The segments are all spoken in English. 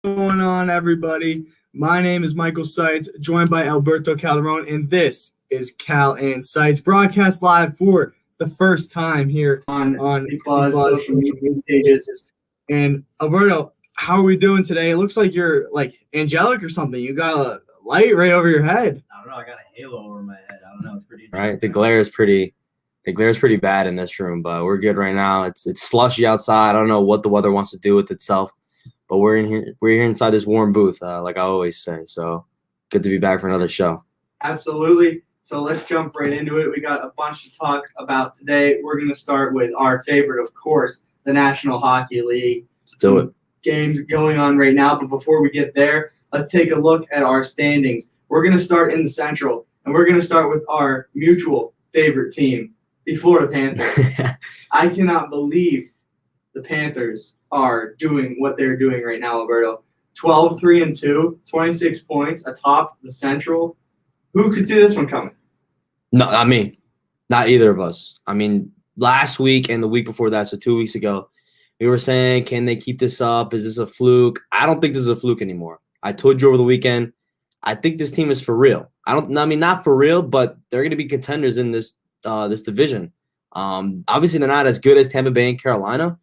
Going on, everybody? My name is Michael Seitz, joined by Alberto Calderon, and this is Cal and Seitz, broadcast live for the first time here on the Buzz social media pages. And Alberto, how are we doing today? It looks like you're like angelic or something. You got a light right over your head. I don't know. I got a halo over my head. I don't know. It's pretty right. The glare is pretty bad in this room, but we're good right now. It's slushy outside. I don't know what the weather wants to do with itself, but we're here inside this warm booth, like I always say. So good to be back for another show. Absolutely. So let's jump right into it. We got a bunch to talk about today. We're going to start with our favorite, of course, the National Hockey League. Let's do it. Games going on right now, but before we get there, let's take a look at our standings. We're going to start in the Central, and we're going to start with our mutual favorite team, the Florida Panthers. I cannot believe the Panthers are doing what they're doing right now, Alberto. 12-3-2, 26 points atop the Central. Who could see this one coming? No, not me. Not either of us. I mean, last week and the week before that, so 2 weeks ago, we were saying, can they keep this up? Is this a fluke? I don't think this is a fluke anymore. I told you over the weekend, I think this team is for real. Not for real, but they're going to be contenders in this division. Obviously, they're not as good as Tampa Bay and Carolina,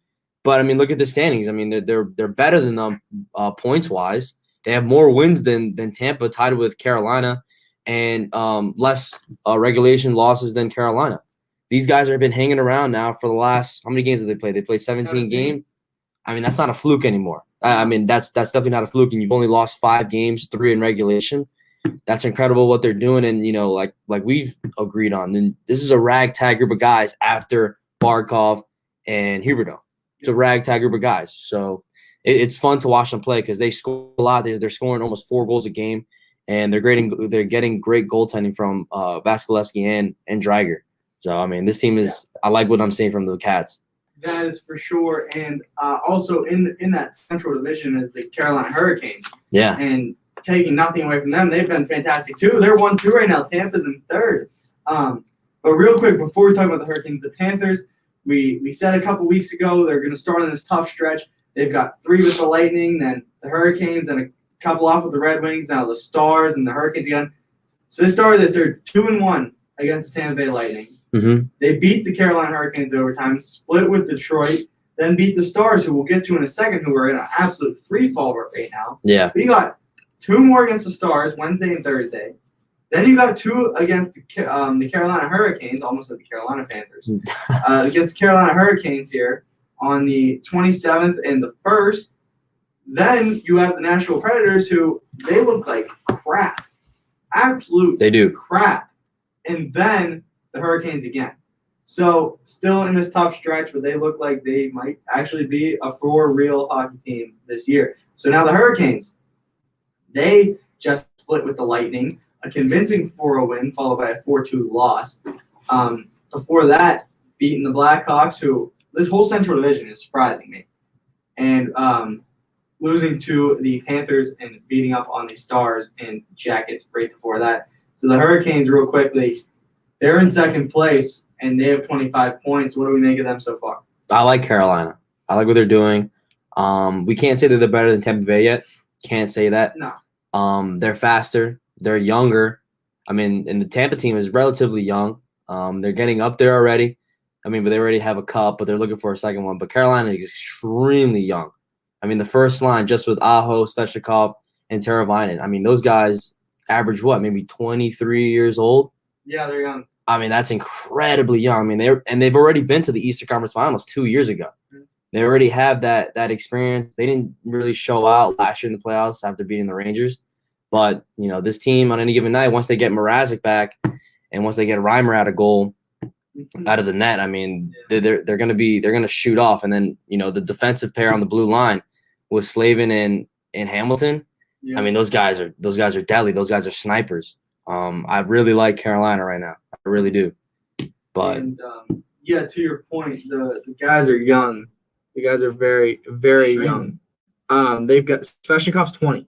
but I mean, look at the standings. I mean, they're better than them points wise. They have more wins than Tampa, tied with Carolina, and less regulation losses than Carolina. These guys have been hanging around now for the last – how many games have they played? They played 17 games. I mean, that's not a fluke anymore. I mean, that's definitely not a fluke, and you've only lost 5 games, 3 in regulation. That's incredible what they're doing, and, you know, like we've agreed on, then this is a ragtag group of guys after Barkov and Huberdeau. It's a ragtag group of guys. So it's fun to watch them play because they score a lot. They're scoring almost 4 goals a game, and they're getting great goaltending from Vasilevsky and Dreiger. So, I mean, this team is – I like what I'm seeing from the Cats. That is for sure. And also in that Central Division is the Carolina Hurricanes. Yeah. And taking nothing away from them, they've been fantastic too. They're 1-2 right now. Tampa's in third. But real quick, before we talk about the Hurricanes, the Panthers, we said a couple weeks ago they're going to start on this tough stretch. They've got 3 with the Lightning, then the Hurricanes, and a couple off with the Red Wings, now the Stars and the Hurricanes again. So they started this. They're 2-1 against the Tampa Bay Lightning. Mm-hmm. They beat the Carolina Hurricanes overtime, split with Detroit, then beat the Stars, who we'll get to in a second, who are in an absolute free fall right now. Yeah. We got 2 more against the Stars, Wednesday and Thursday. Then you got 2 against the Carolina Hurricanes, almost like the Carolina Panthers, against the Carolina Hurricanes here on the 27th and the 1st. Then you have the Nashville Predators, who they look like crap. Absolute They do. crap. And then the Hurricanes again. So still in this tough stretch, but they look like they might actually be a for real hockey team this year. So now the Hurricanes, they just split with the Lightning, a convincing 4-0 win followed by a 4-2 loss. Before that, beating the Blackhawks, who this whole Central Division is surprising me, and losing to the Panthers and beating up on the Stars and Jackets right before that. So the Hurricanes, real quickly, they're in second place, and they have 25 points. What do we make of them so far? I like Carolina. I like what they're doing. We can't say that they're better than Tampa Bay yet. Can't say that. No. They're faster. They're younger. I mean, and the Tampa team is relatively young. They're getting up there already. I mean, but they already have a cup, but they're looking for a second one. But Carolina is extremely young. I mean, the first line just with Aho, Svechnikov, and Teravainen. I mean, those guys average what, maybe 23 years old? Yeah, they're young. I mean, that's incredibly young. I mean, they've already been to the Eastern Conference Finals 2 years ago. Mm-hmm. They already have that experience. They didn't really show out last year in the playoffs after beating the Rangers. But, you know, this team on any given night, once they get Mrazek back and once they get Reimer out of goal, out of the net, I mean, they're going to shoot off. And then, you know, the defensive pair on the blue line with Slavin and Hamilton. Yeah. I mean, those guys are deadly. Those guys are snipers. I really like Carolina right now. I really do. But yeah, to your point, the guys are young. The guys are very, very young. They've got Sveshnikov's 20.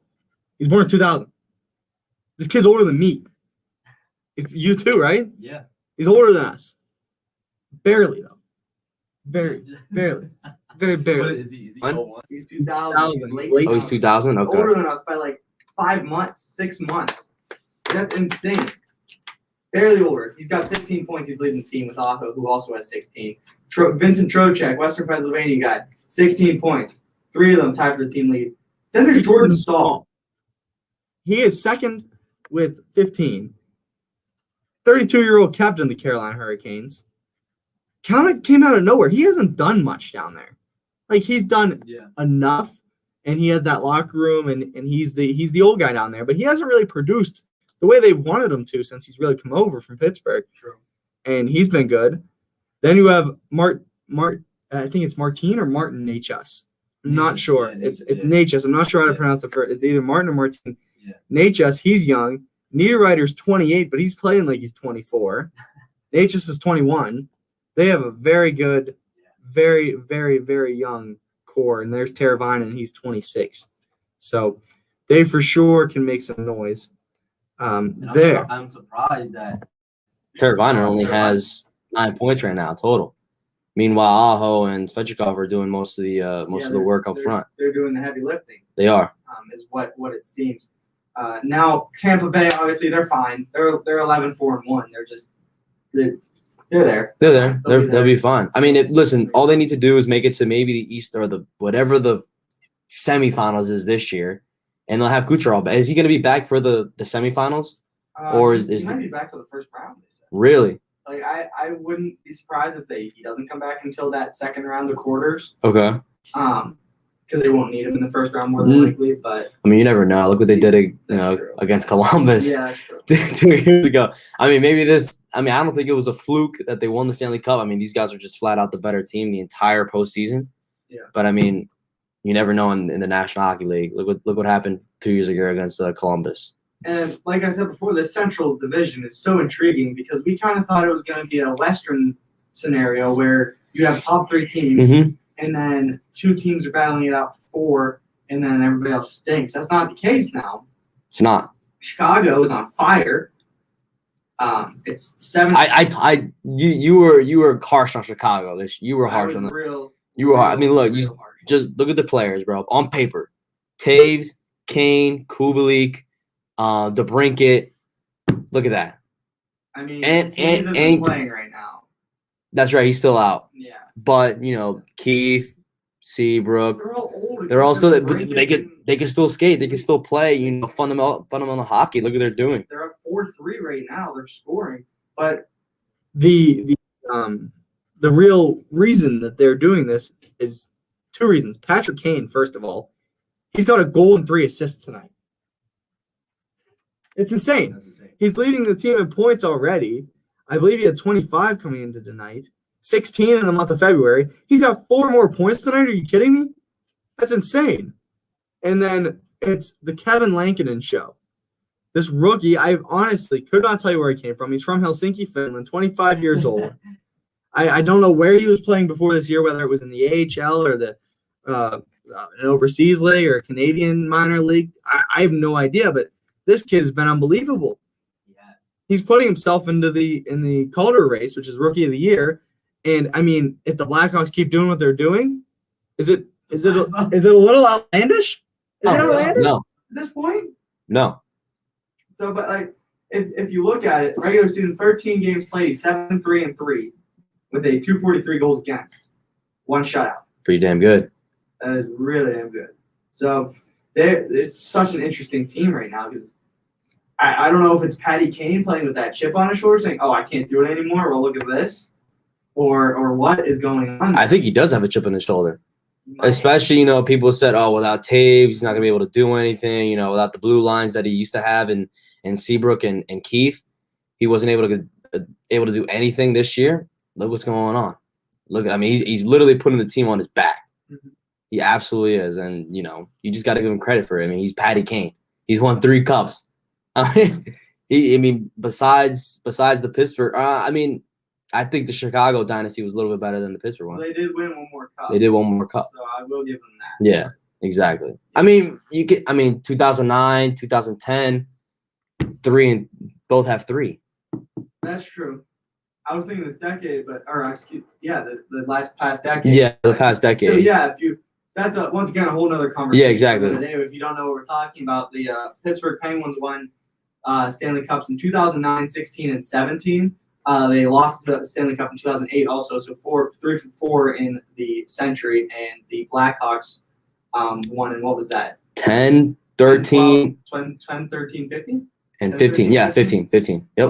He's born in 2000. This kid's older than me. You too, right? Yeah. He's older than us. Barely, though. Very, very, very What barely. is he? Is he What? 01? He's 2000. He's late. Late. Oh, he's 2000. Okay. Older than us by like 5 months, 6 months. That's insane. Barely older. He's got 16 points. He's leading the team with Aho, who also has 16. Vincent Trocheck, Western Pennsylvania guy, 16 points. 3 of them tied for the team lead. Then there's Jordan Stahl. He is second with 15. 32-year-old captain of the Carolina Hurricanes. Kind of came out of nowhere. He hasn't done much down there. Like, he's done Yeah. enough, and he has that locker room, and he's the old guy down there. But he hasn't really produced the way they've wanted him to since he's really come over from Pittsburgh. True. And he's been good. Then you have I think it's Martin or Martin Natchez. I'm not Natchez, sure. yeah, It's yeah. Natchez. I'm not sure how to Yeah. pronounce it first. It's either Martin or Martin. Yeah. Natchez, he's young. Niederreiter's 28, but he's playing like he's 24. Natchez is 21. They have a very good, very, very, very young core. And there's Teravainen, and he's 26. So they for sure can make some noise. And There. I'm surprised that Teravainen only has 9 points right now total. Meanwhile, Aho and Svechnikov are doing most of the work up front. They're doing the heavy lifting. They are. Is what it seems. Now Tampa Bay, obviously they're fine. They're 11-4-1. They're there. They're there. They'll be They'll be fine. I mean, listen, all they need to do is make it to maybe the East or the whatever the semifinals is this year, and they'll have Kucherov. Is he going to be back for the semifinals? Or is he might be back for the first round? They said. Really? Like I wouldn't be surprised if he doesn't come back until that second round of quarters. Okay. Because they won't need him in the first round more than likely. But I mean, you never know. Look what they did, true. against Columbus yeah, that's true. 2 years ago. I mean, maybe I don't think it was a fluke that they won the Stanley Cup. I mean, these guys are just flat out the better team the entire postseason. Yeah. But I mean, you never know in the National Hockey League. Look what happened 2 years ago against Columbus. And like I said before, this Central Division is so intriguing because we kind of thought it was going to be a Western scenario where you have top 3 teams, Mhm. and then 2 teams are battling it out for 4, and then everybody else stinks. That's not the case now. It's not. Chicago is on fire. It's 7. You were harsh on Chicago. You were harsh on them. You were hard. I mean, look, just look at the players, bro. On paper, Taves, Kane, Kubalik, DeBrincat. Look at that. I mean, and isn't playing right now. That's right. He's still out. Yeah. But Keith, Seabrook, They're all old. they're also DeBrincat they can still skate. They can still play. Fundamental hockey. Look what they're doing. They're up 4-3 right now. They're scoring, but The real reason that they're doing this is 2 reasons. Patrick Kane, first of all, he's got a goal and 3 assists tonight. It's insane. That's insane. He's leading the team in points already. I believe he had 25 coming into tonight, 16 in the month of February. He's got 4 more points tonight. Are you kidding me? That's insane. And then it's the Kevin Lankinen show. This rookie, I honestly could not tell you where he came from. He's from Helsinki, Finland, 25 years old. I don't know where he was playing before this year, whether it was in the AHL or the an overseas league or a Canadian minor league. I have no idea, but this kid has been unbelievable. Yeah. He's putting himself in the Calder race, which is Rookie of the Year. And I mean, if the Blackhawks keep doing what they're doing, is it a little outlandish? Is it outlandish? No, at this point, no. so but like if you look at it, regular season 13 games played, 7-3-3 with a 243 goals against, 1 shutout. Pretty damn good. That is really damn good. So it's such an interesting team right now because I don't know if it's Patty Kane playing with that chip on his shoulder saying, oh, I can't do it anymore. Well, look at this. Or what is going on? I think he does have a chip on his shoulder. Especially, people said, oh, without Taves, he's not going to be able to do anything. Without the blue lines that he used to have in Seabrook and Keith, he wasn't able to do anything this year. Look what's going on. He's literally putting the team on his back. Mm-hmm. He absolutely is. And, you just got to give him credit for it. I mean, he's Patty Kane. He's won 3 cups. Besides the Pittsburgh, I think the Chicago dynasty was a little bit better than the Pittsburgh one. They did win 1 more cup. They did 1 more cup. So I will give them that. Yeah, exactly. 2009, 2010, 3 and both have 3. That's true. I was thinking this decade, but the past decade. Yeah, the But past still, decade. yeah, that's once again a whole nother conversation. Yeah, exactly. for the day. If you don't know what we're talking about, the Pittsburgh Penguins won Stanley Cups in 2009, 16, and 17. They lost the Stanley Cup in 2008 also, so 3 for 4 in the century, and the Blackhawks won in what was that? 10, 13, 10, 13, 15? and 15. Yeah, 15. Yep.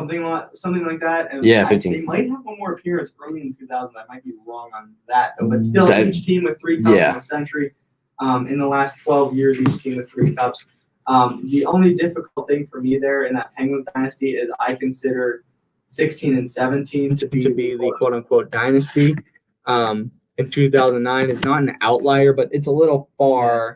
Something like that. And Yeah, 15. They might have one more appearance early in 2000. I might be wrong on that, though. But still, each team with 3 cups in a century. In the last 12 years, each team with 3 cups. The only difficult thing for me there in that Penguins dynasty is I consider 16 and 17 to be the quote unquote dynasty. In 2009 is not an outlier, but it's a little far.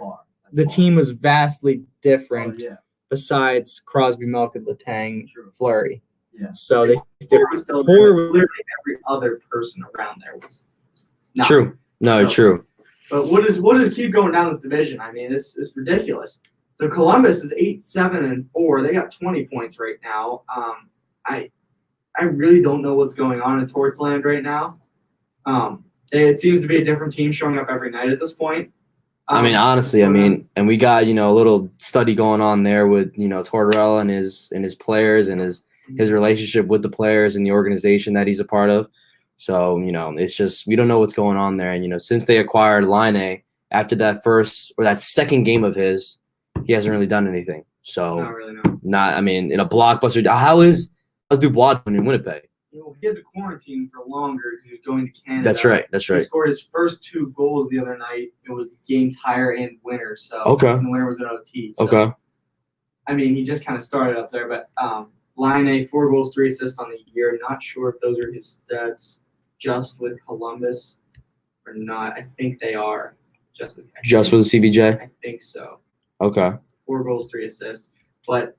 The team was vastly different. Besides Crosby, Malkin, Letang, Fleury. Yeah. So they was still literally every other person around there was not. True. No, true. But what does keep going down this division? I mean, it's ridiculous. So Columbus is 8-7-4. They got 20 points right now. I really don't know what's going on in Tortsland right now. It seems to be a different team showing up every night at this point. I mean, honestly, and we got, a little study going on there with, Tortorella and his players and his relationship with the players and the organization that he's a part of. So, it's just, we don't know what's going on there. And, since they acquired Line after that first or that second game of his, he hasn't really done anything. So, not really, no. In a blockbuster, how's Dubois doing in Winnipeg? He had to quarantine for longer because he was going to Canada. That's right. He scored his first 2 goals the other night. It was the game tire and winner. So and the winner was an OT. So, okay. I mean, he just kind of started up there, but Line 4 goals, 3 assists on the year. Not sure if those are his stats just with Columbus or not. I think they are just with CBJ. I think so. Okay. 4 goals, 3 assists. But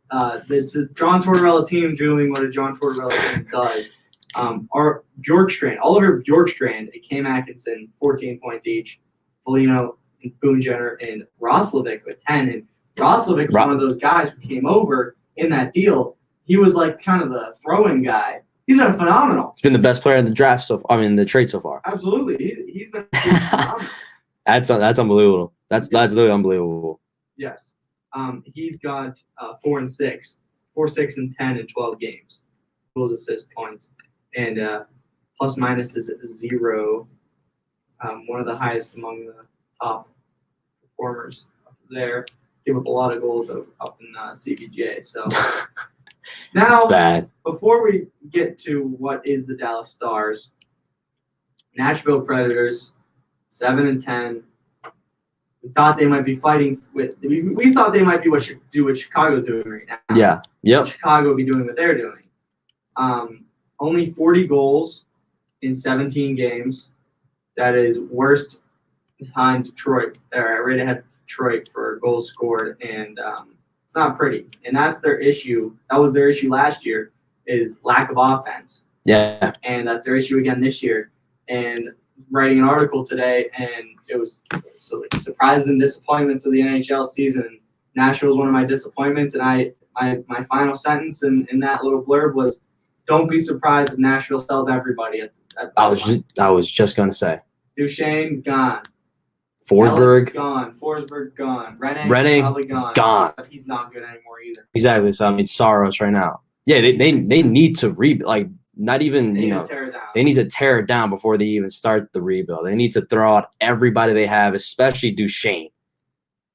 it's a John Tortorella team doing what a John Tortorella team does. Our Bjorkstrand, Oliver Bjorkstrand, and Cam Atkinson, 14 points each. Foligno, and Boonjenner, and Roslovic with 10. And Roslovic was one of those guys who came over in that deal. He was like kind of the throwing guy. He's been phenomenal. He's been the best player in the draft the trade so far. Absolutely. He's been phenomenal. That's unbelievable. That's literally unbelievable. Yes. He's got 4 and 6, 4, 6, and 10 in 12 games. Goals, assists, points. And plus minus is 0. One of the highest among the top performers there. Give up a lot of goals up in CBJ. So now, before we get to what is the Dallas Stars, Nashville Predators, 7 and 10. We thought they might be fighting with. We thought they might be what Chicago's doing right now. Yeah. Yep. Chicago be doing what they're doing. Only 40 goals in 17 games. That is worst behind Detroit. They're right ahead of Detroit for goals scored, and it's not pretty. And that's their issue. That was their issue last year, is lack of offense. Yeah. And that's their issue again this year. And writing an article today, and it was surprises and disappointments of the NHL season. Nashville was one of my disappointments, and my final sentence in that little blurb was, "Don't be surprised if Nashville sells everybody." I was just gonna say. Duchesne's gone. Forsberg gone. Forsberg gone. Rennie probably gone. But he's not good anymore either. Exactly. So Saros right now. Yeah, they need to rebuild. Not even they need to tear it down before they even start the rebuild. They need to throw out everybody they have, especially Duchesne,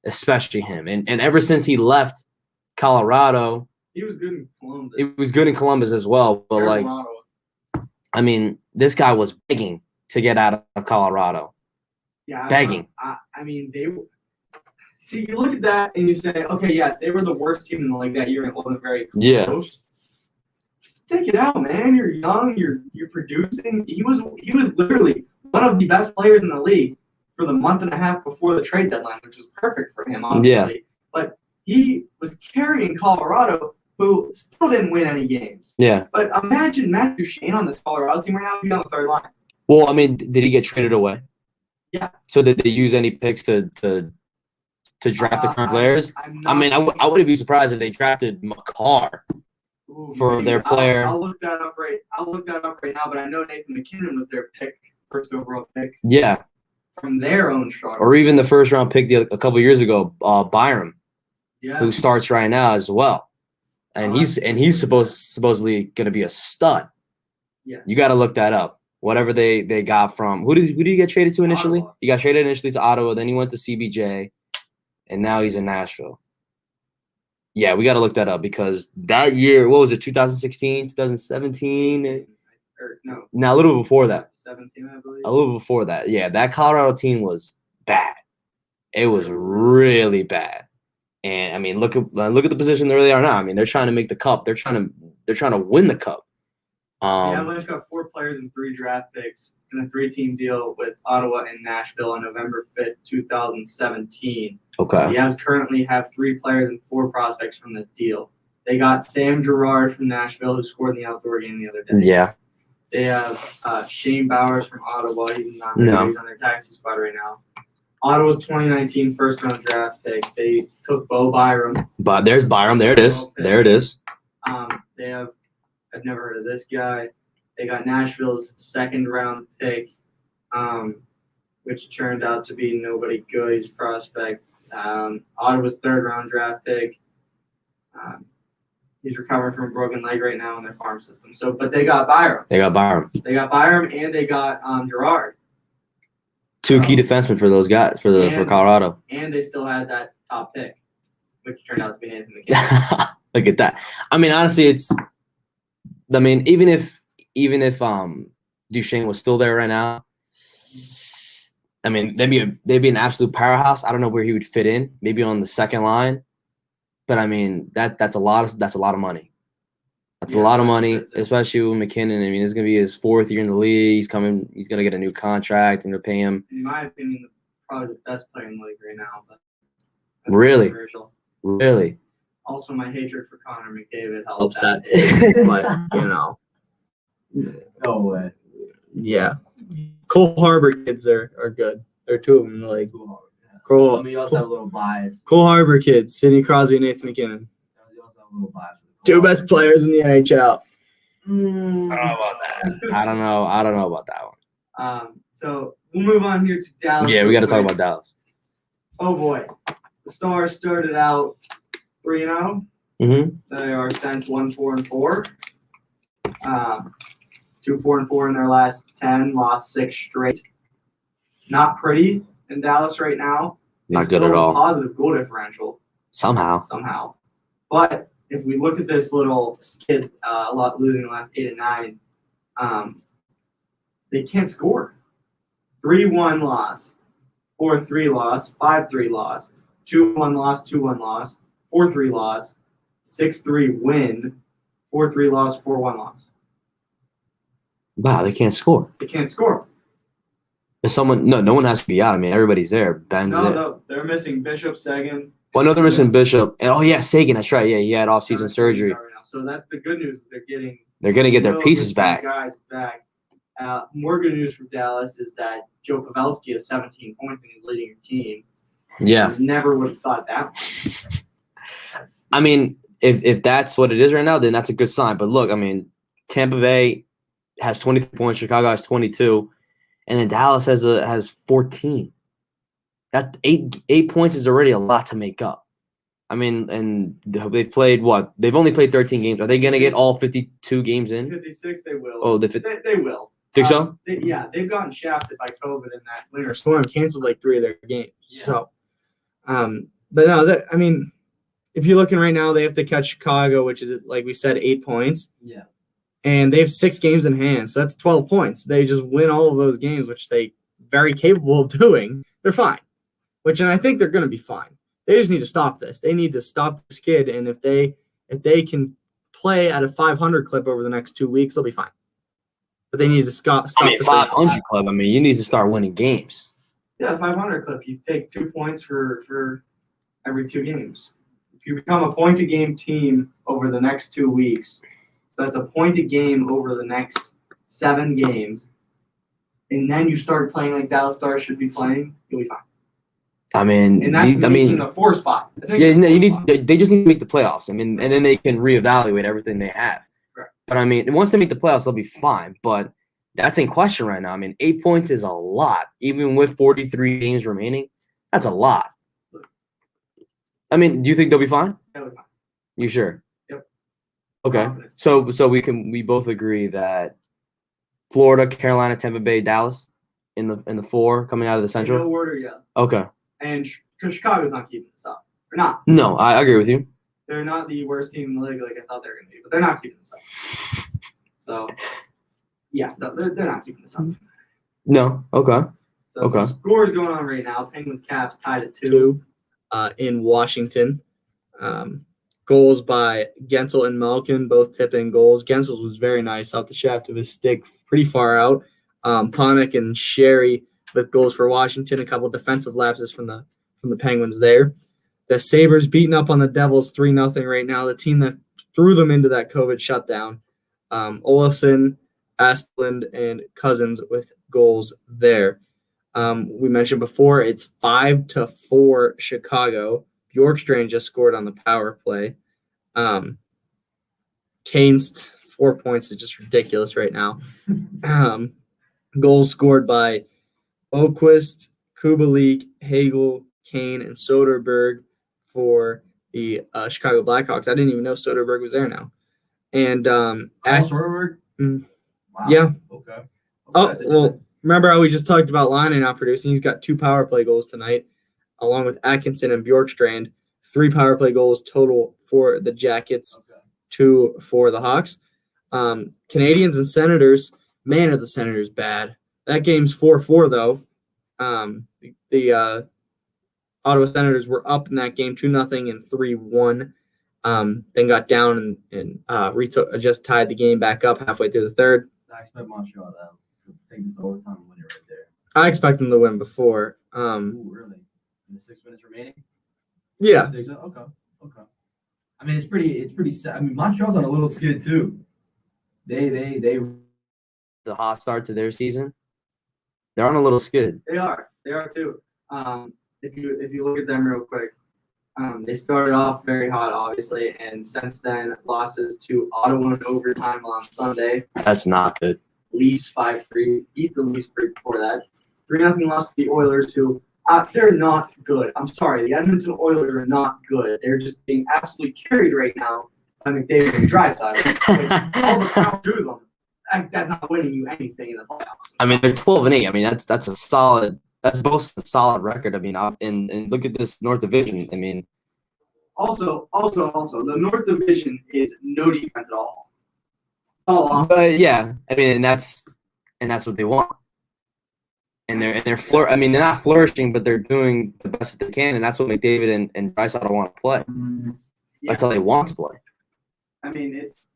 especially him. And ever since he left Colorado, he was good in Columbus. He was good in Columbus as well. But this guy was begging to get out of Colorado. Yeah, begging. You look at that and you say, okay, yes, they were the worst team in the league that year, and it wasn't very close. Yeah. Stick it out, man. You're young. You're producing. He was literally one of the best players in the league for the month and a half before the trade deadline, which was perfect for him, obviously. Yeah. But he was carrying Colorado, who still didn't win any games. Yeah. But imagine Matt Duchesne on this Colorado team right now. He'd be on the third line. Well, did he get traded away? Yeah. So did they use any picks to draft the current players? I wouldn't be surprised if they drafted Makar. Ooh, for maybe. their player. I'll look that up right now. But I know Nathan McKinnon was their first overall pick Yeah, from their own struggle. or even the first round pick a couple years ago, Byram, Yeah. who starts right now as well, and he's supposedly going to be a stud. Yeah. You got to look that up. Whatever they got from who did he get traded to initially? Ottawa. He got traded initially to Ottawa, then he went to CBJ, and now he's in Nashville. Yeah, we got to look that up because that year, what was it, 2016, 2017? No. Now, a little before that. 17, I believe. A little before that. Yeah, that Colorado team was bad. It was really bad. And I mean, look at the position where they are now. I mean, they're trying to make the cup. They're trying to win the cup. The Avalanche got 4 players and 3 draft picks in a 3-team deal with Ottawa and Nashville on November 5th, 2017. Okay. The Avs currently have 3 players and 4 prospects from the deal. They got Sam Girard from Nashville, who scored in the outdoor game the other day. Yeah. They have Shane Bowers from Ottawa. He's not No. he's on their taxi squad right now. Ottawa's 2019 first-round draft pick. They took Bo Byram. But there's Byram. There it is. There it is. They have I've never heard of this guy. They got Nashville's second-round pick, which turned out to be nobody good. He's a prospect. Ottawa's third-round draft pick. He's recovering from a broken leg right now in their farm system. But they got Byram. They got Byram. They got Byram, and they got Girard. 2 key defensemen for those guys for Colorado. And they still had that top pick, which turned out to be Nathan McKinnon. Look at that. I mean, honestly, even if Duchesne was still there right now, I mean, they'd be an absolute powerhouse. I don't know where he would fit in. Maybe on the second line, but I mean that's a lot of money. That's a lot of money, especially with McKinnon. I mean, it's gonna be his 4th year in the league. He's gonna get a new contract and they're paying him. In my opinion, probably the best player in the league right now. But Really? controversial. Really. Also, my hatred for Connor McDavid Helps helps that that. too, but you know, No way. yeah. Cole Harbor kids are good. There are 2 of them in the league. Cole, I mean, you also have a little bias. Cole Harbor kids, Sidney Crosby and Nathan McKinnon. You also have a little bias. 2 best players in the NHL. I don't know about that. I don't know about that one. So we'll move on here to Dallas. Yeah, we got to talk real quick. about Dallas. Oh boy, the Stars started out 3-0. Mm-hmm. They are since 1-4-4. 2-4-4 in their last 10. Lost 6 straight. Not pretty in Dallas right now. Not They good at still have a all. Positive goal differential Somehow. But if we look at this little skid, losing the last 8 and 9, they can't score. 3-1 loss, 4-3 loss, 5-3 loss, 2-1 loss, 2-1 loss, 4-3 loss, 6-3 win, 4-3 loss, 4-1 loss. Wow, they can't score. They can't score. If no one has to be out. I mean, everybody's there. Ben's there. No, they're missing Bishop, Sagan. Well, no, they're missing Bishop. And Sagan. That's right. Yeah, he had off-season surgery. So that's the good news. They're gonna get their Will pieces get some back. Guys back. More good news for Dallas is that Joe Pavelski has 17 points and he's leading your team. Yeah. Never would have thought that. I mean, if that's what it is right now, then that's a good sign. But look, I mean, Tampa Bay has 23 points, Chicago has 22, and then Dallas has 14. That eight points is already a lot to make up. I mean, and they've played what? They've only played 13 games. Are they going to get all 52 games in? 56, they will. Oh, they will. Think so? They've gotten shafted by COVID in that winter Winter Storm canceled like 3 of their games. Yeah. So, but no, I mean, if you're looking right now, they have to catch Chicago, which is, like we said, 8 points. Yeah. And they have 6 games in hand, so that's 12 points. They just win all of those games, which they very capable of doing. They're fine. And I think they're going to be fine. They just need to stop this. They need to stop this kid, and if they can play at a 500 clip over the next 2 weeks, they'll be fine. But they need to stop. I mean, the 500 club. I mean, you need to start winning games. Yeah, 500 clip. You take 2 points for every 2 games. If you become a point-a-game team over the next 2 weeks, so that's a point a game over the next 7 games, and then you start playing like Dallas Stars should be playing, you'll be fine. I mean, and that's making the 4 spot. That's making yeah, the no, you 4 need. spot. They just need to make the playoffs. I mean, and then they can reevaluate everything they have. Correct. But I mean, once they make the playoffs, they'll be fine. But that's in question right now. I mean, 8 points is a lot, even with 43 games remaining. That's a lot. I mean, do you think they'll be fine? They'll be fine. You sure? Yep. Okay. Confident. So we both agree that Florida, Carolina, Tampa Bay, Dallas in the 4 coming out of the In Central. no order, yeah. Okay. And because Chicago's not keeping this up. They're not. No, I agree with you. They're not the worst team in the league like I thought they were going to be, but they're not keeping this up. So, yeah, they're not keeping this up. No. Okay. So Okay. some scores going on right now. Penguins Caps tied at 2. 2 in Washington. Goals by Gensel and Malkin, both tipping goals. Gensel's was very nice off the shaft of his stick, pretty far out. Panik and Sherry with goals for Washington. A couple defensive lapses from the Penguins there. The Sabres beating up on the Devils 3-0 right now. The team that threw them into that COVID shutdown. Olafson, Asplund, and Cousins with goals there. We mentioned before it's 5-4 Chicago. Bjorkstrand just scored on the power play. Kane's 4 points is just ridiculous right now. Goals scored by Oquist, Kubalik, Hagel, Kane, and Soderberg for the Chicago Blackhawks. I didn't even know Soderberg was there now. And Soderberg? Mm. Wow. Yeah. Okay. Oh, That's well, interesting. remember how we just talked about Laine not producing? He's got 2 power play goals tonight, along with Atkinson and Bjorkstrand. 3 power play goals total for the Jackets, Okay. 2 for the Hawks. Canadians and Senators, man, are the Senators bad. That game's 4-4, though. The Ottawa Senators were up in that game 2-0 and 3-1. Then got down and just tied the game back up halfway through the third. I expect Montreal to take this to overtime and win it right there. I expect them to win before. Ooh, really? In the 6 minutes remaining? Yeah. Think so? Okay. I mean, it's pretty sad. I mean, Montreal's on a little skid too. They The hot start to their season. They're on a little skid. They are too. If you look at them real quick, they started off very hot, obviously, and since then losses to Ottawa in overtime on Sunday. That's not good. Leafs 5-3, beat the Leafs before that. 3-0 loss to the Oilers, who they're not good. I'm sorry, the Edmonton Oilers are not good. They're just being absolutely carried right now by McDavid and Draisaitl. All the power to them. That's not winning you anything in the playoffs. I mean, they're 12-8. I mean, that's a solid. That's both a solid record. I mean, and look at this North Division. I mean, Also, the North Division is no defense at all. but yeah, I mean, and that's what they want. And they're I mean, they're not flourishing, but they're doing the best that they can, and that's what McDavid and Draisaitl want to play. That's how they want to play. I mean, it's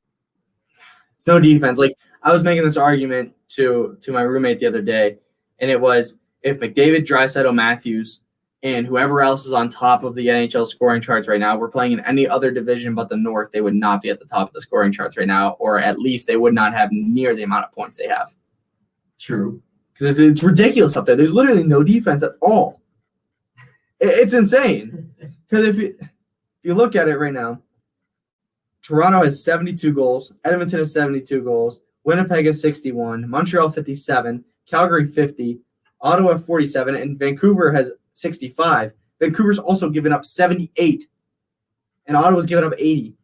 no defense. Like, I was making this argument to my roommate the other day, and it was if McDavid, Draisaitl, Matthews, and whoever else is on top of the NHL scoring charts right now were playing in any other division but the North, they would not be at the top of the scoring charts right now, or at least they would not have near the amount of points they have. true. Because it's ridiculous up there. There's literally no defense at all. It's insane. Because if you look at it right now, Toronto has 72 goals. Edmonton has 72 goals. Winnipeg has 61. Montreal 57. Calgary 50. Ottawa 47. And Vancouver has 65. Vancouver's also given up 78. And Ottawa's given up 80.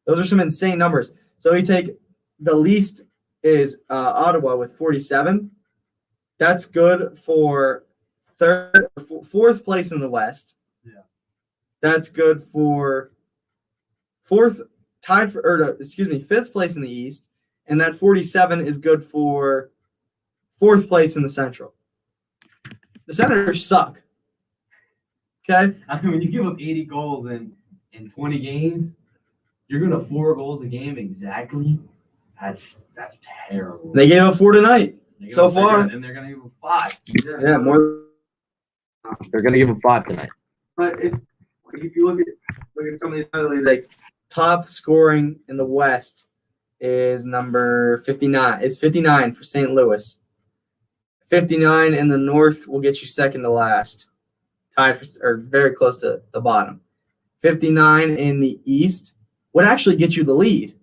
Those are some insane numbers. So you take the least is Ottawa with 47. That's good for fourth place in the West. Yeah. That's good for fifth place in the East, and that 47 is good for 4th place in the Central. The Senators suck. Okay? I mean, when you give up 80 goals in 20 games, you're gonna 4 goals a game exactly. That's terrible. They gave up 4 tonight. So They're far. gonna- and they're gonna give up 5. Yeah, more. They're gonna give them 5 tonight. but if you look at some of these other leagues, like Top scoring in the West is number 59. It's 59 for St. Louis. 59 in the North will get you second to last. tied for, or very close to the bottom. 59 in the East would actually get you the lead.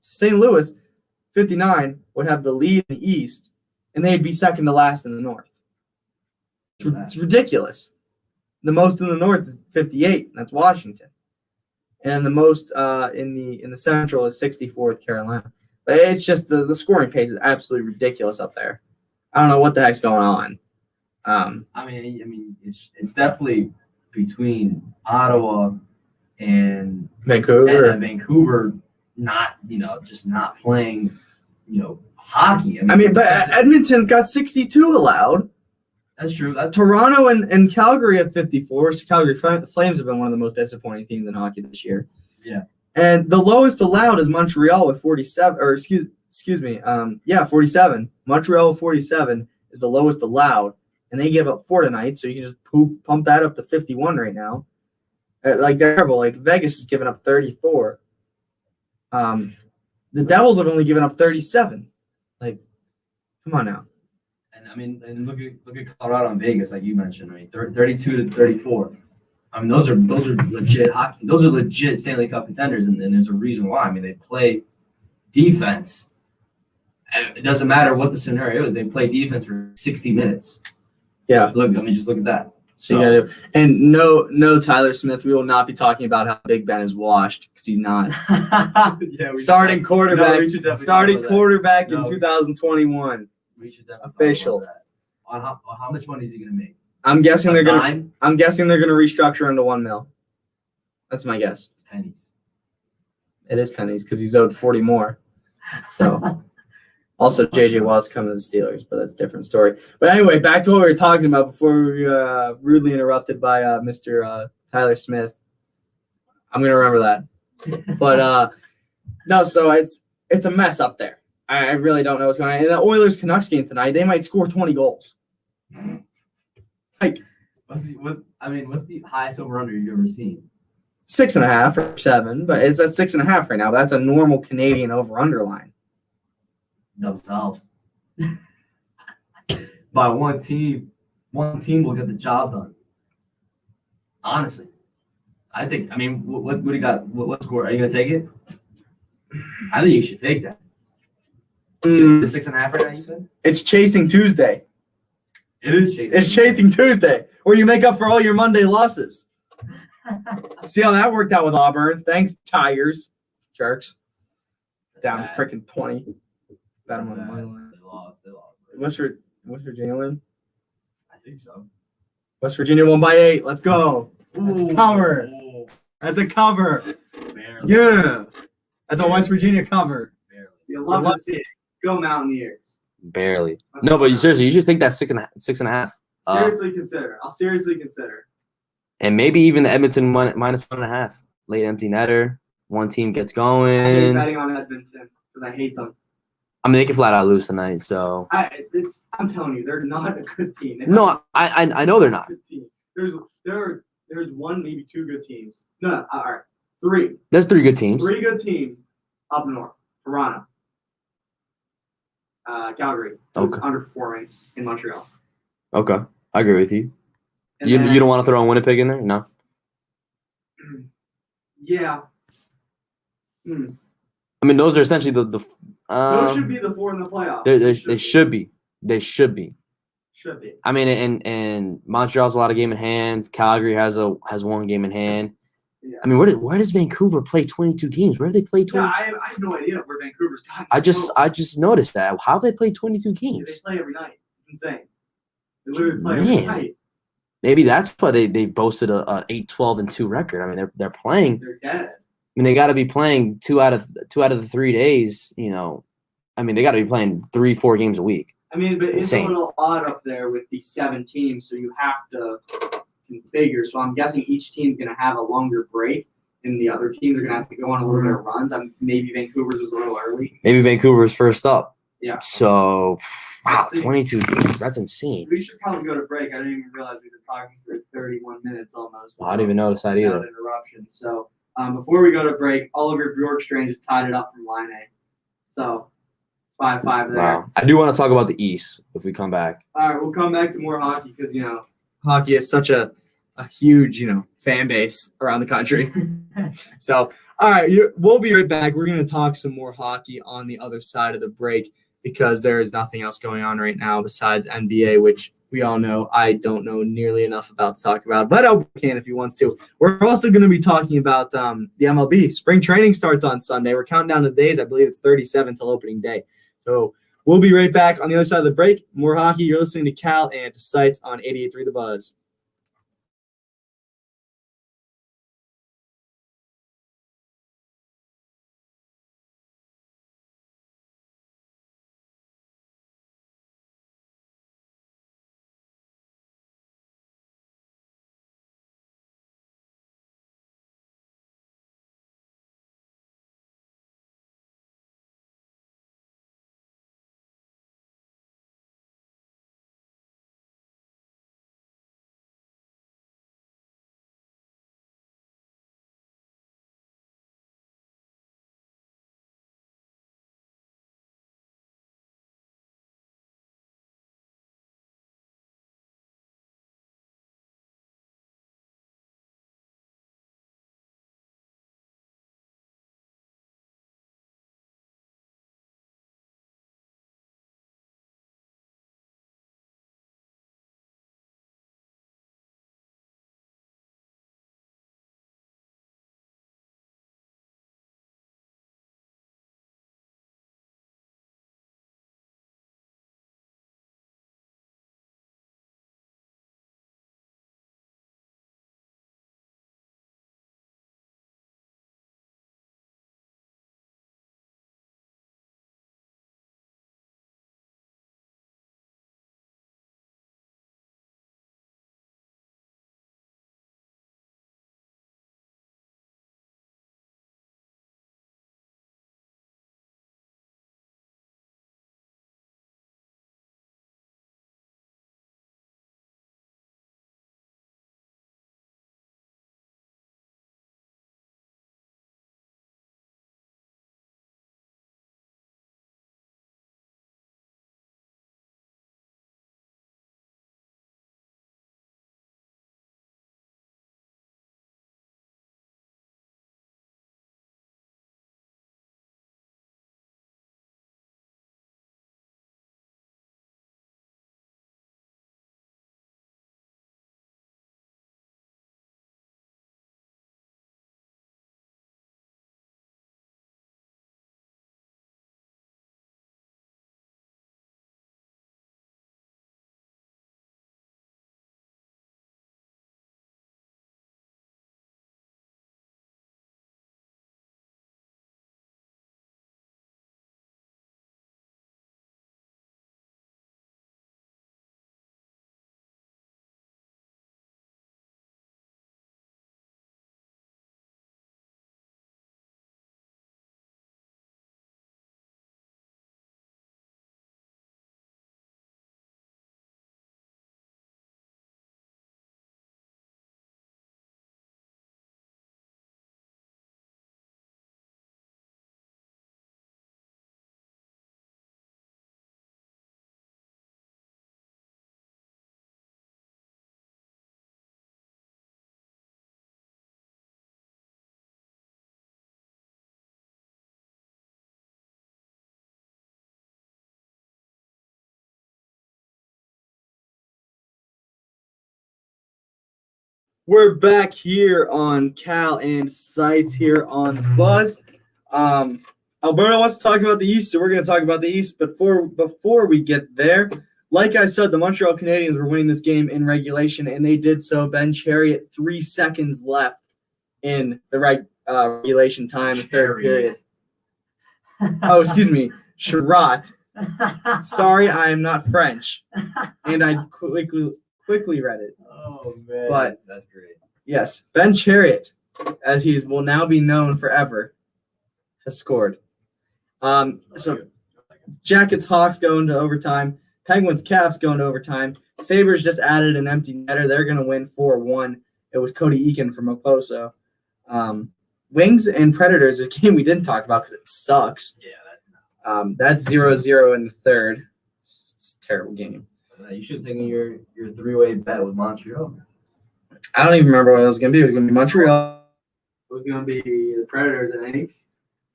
St. Louis, 59, would have the lead in the East, and they'd be second to last in the North. It's ridiculous. The most in the North is 58, and that's Washington. And the most in the Central is 64 with Carolina. But it's just the scoring pace is absolutely ridiculous up there. I don't know what the heck's going on. I mean, it's definitely between Ottawa and Vancouver. not just not playing hockey. But Edmonton's got 62 allowed. That's true. Toronto and Calgary have 54. Calgary Flames have been one of the most disappointing teams in hockey this year. Yeah. And the lowest allowed is Montreal with 47. Or excuse me. 47. Montreal with 47 is the lowest allowed, and they give up 4 tonight. So you can just pump that up to 51 right now. Terrible. Like Vegas has given up 34. The Devils have only given up 37. Like, come on now. And look at Colorado and Vegas, like you mentioned. 32 to 34. Those are legit hockey. Those are legit Stanley Cup contenders, and there's a reason why. They play defense. It doesn't matter what the scenario is. They play defense for 60 minutes. Yeah. Just look at that. So and no Tyler Smith. We will not be talking about how Big Ben is washed because he's not. Starting quarterback in 2021. We should definitely official. That. On how much money is he going to make? I'm guessing they're gonna restructure into $1 million. That's my guess. It's pennies. It is pennies because he's owed 40 more. So also JJ Watt's coming to the Steelers, but that's a different story. But anyway, back to what we were talking about before we were rudely interrupted by Mr. Tyler Smith. I'm gonna remember that. But no, so it's a mess up there. I really don't know what's going on. In the Oilers-Canucks game tonight, they might score 20 goals. What's the highest over/under you've ever seen? 6.5 or 7, but it's at 6.5 right now. But that's a normal Canadian over/under line. Themselves. By one team will get the job done. Honestly, I think. What do you got? What score? Are you gonna take it? I think you should take that. 6.5 right now, you said? It's Chasing Tuesday. It is Chasing. It's Chasing Tuesday, where you make up for all your Monday losses. See how that worked out with Auburn? Thanks, Tigers. Jerks. Down freaking 20. Bet them on the money line. They lost. West Virginia win? I think so. West Virginia won by 8. Let's go. That's a cover. Ooh. That's a cover. Barely. Yeah. That's a West Virginia cover. Barely. You'll love to see it. Go Mountaineers. Barely. No, but you should take that 6.5. Seriously consider. I'll seriously consider. And maybe even the Edmonton minus 1.5. Late empty netter. One team gets I hate going. betting on Edmonton because I hate them. They can flat out lose tonight. So I'm telling you, they're not a good team. no, I know they're not. Good team. There's one, maybe 2 good teams. No, all right, 3. There's 3 good teams. 3 good teams up north. Toronto, Calgary, Okay. underperforming in Montreal. Okay, I agree with you. And You then- don't want to throw in Winnipeg in there? No. Yeah. Those are essentially the Those should be the 4 in the playoffs. they should be. They should be. Should be. And Montreal's a lot of game in hand. Calgary has 1 game in hand. Yeah. Where does Vancouver play 22 games? Where have they played 20? Yeah, I have no idea where Vancouver's got. I just noticed that. How have they played 22 They games? play every night. It's insane. They literally play every Man. night. Maybe that's why they boasted a 8-12-2 record. They're playing. They're dead. They got to be playing 2 out of the 3 days. They got to be playing 3-4 games a week. But it's Insane. a little odd up there with the 7 teams, so you have to configure. So I'm guessing each team's going to have a longer break, and the other teams are going to have to go on a little bit of runs. Maybe Vancouver's was a little early. Maybe Vancouver's first up. Yeah. So, wow, Let's see. 22 games. That's insane. We should probably go to break. I didn't even realize we've been talking for 31 minutes almost. I didn't even notice that either. Without interruption. So before we go to break, Oliver Bjorkstrand just tied it up from line A. So 5-5 there. Wow. I do want to talk about the East if we come back. All right, we'll come back to more hockey because, Hockey is such a huge, fan base around the country. So, all right, we'll be right back. We're going to talk some more hockey on the other side of the break because there is nothing else going on right now besides NBA, which we all know I don't know nearly enough about to talk about, but Albert can if he wants to. We're also going to be talking about the MLB. Spring training starts on Sunday. We're counting down the days. I believe it's 37 till opening day. So we'll be right back on the other side of the break. More hockey. You're listening to Cal and to Seitz on 88.3 The Buzz. We're back here on Cal and Seitz here on the Buzz. Alberto wants to talk about the East, so we're going to talk about the East. But before we get there, like I said, the Montreal Canadiens were winning this game in regulation, and they did so. Ben Chariot, 3 seconds left in the regulation time, third period. Oh, excuse me, Sherratt. Sorry, I am not French, and I quickly read it. Oh, man. But that's great. Yes, Ben Chariot, as he will now be known forever, has scored. So Jackets, Hawks go into overtime. Penguins, Caps go into overtime. Sabres just added an empty netter. They're going to win 4-1. It was Cody Eakin from Oposo. Wings and Predators, a game we didn't talk about because it sucks. That's 0-0 in the third. It's a terrible game. You should have taken your three-way bet with Montreal. I don't even remember what it was going to be. It was going to be Montreal. It was gonna be the Predators, I think,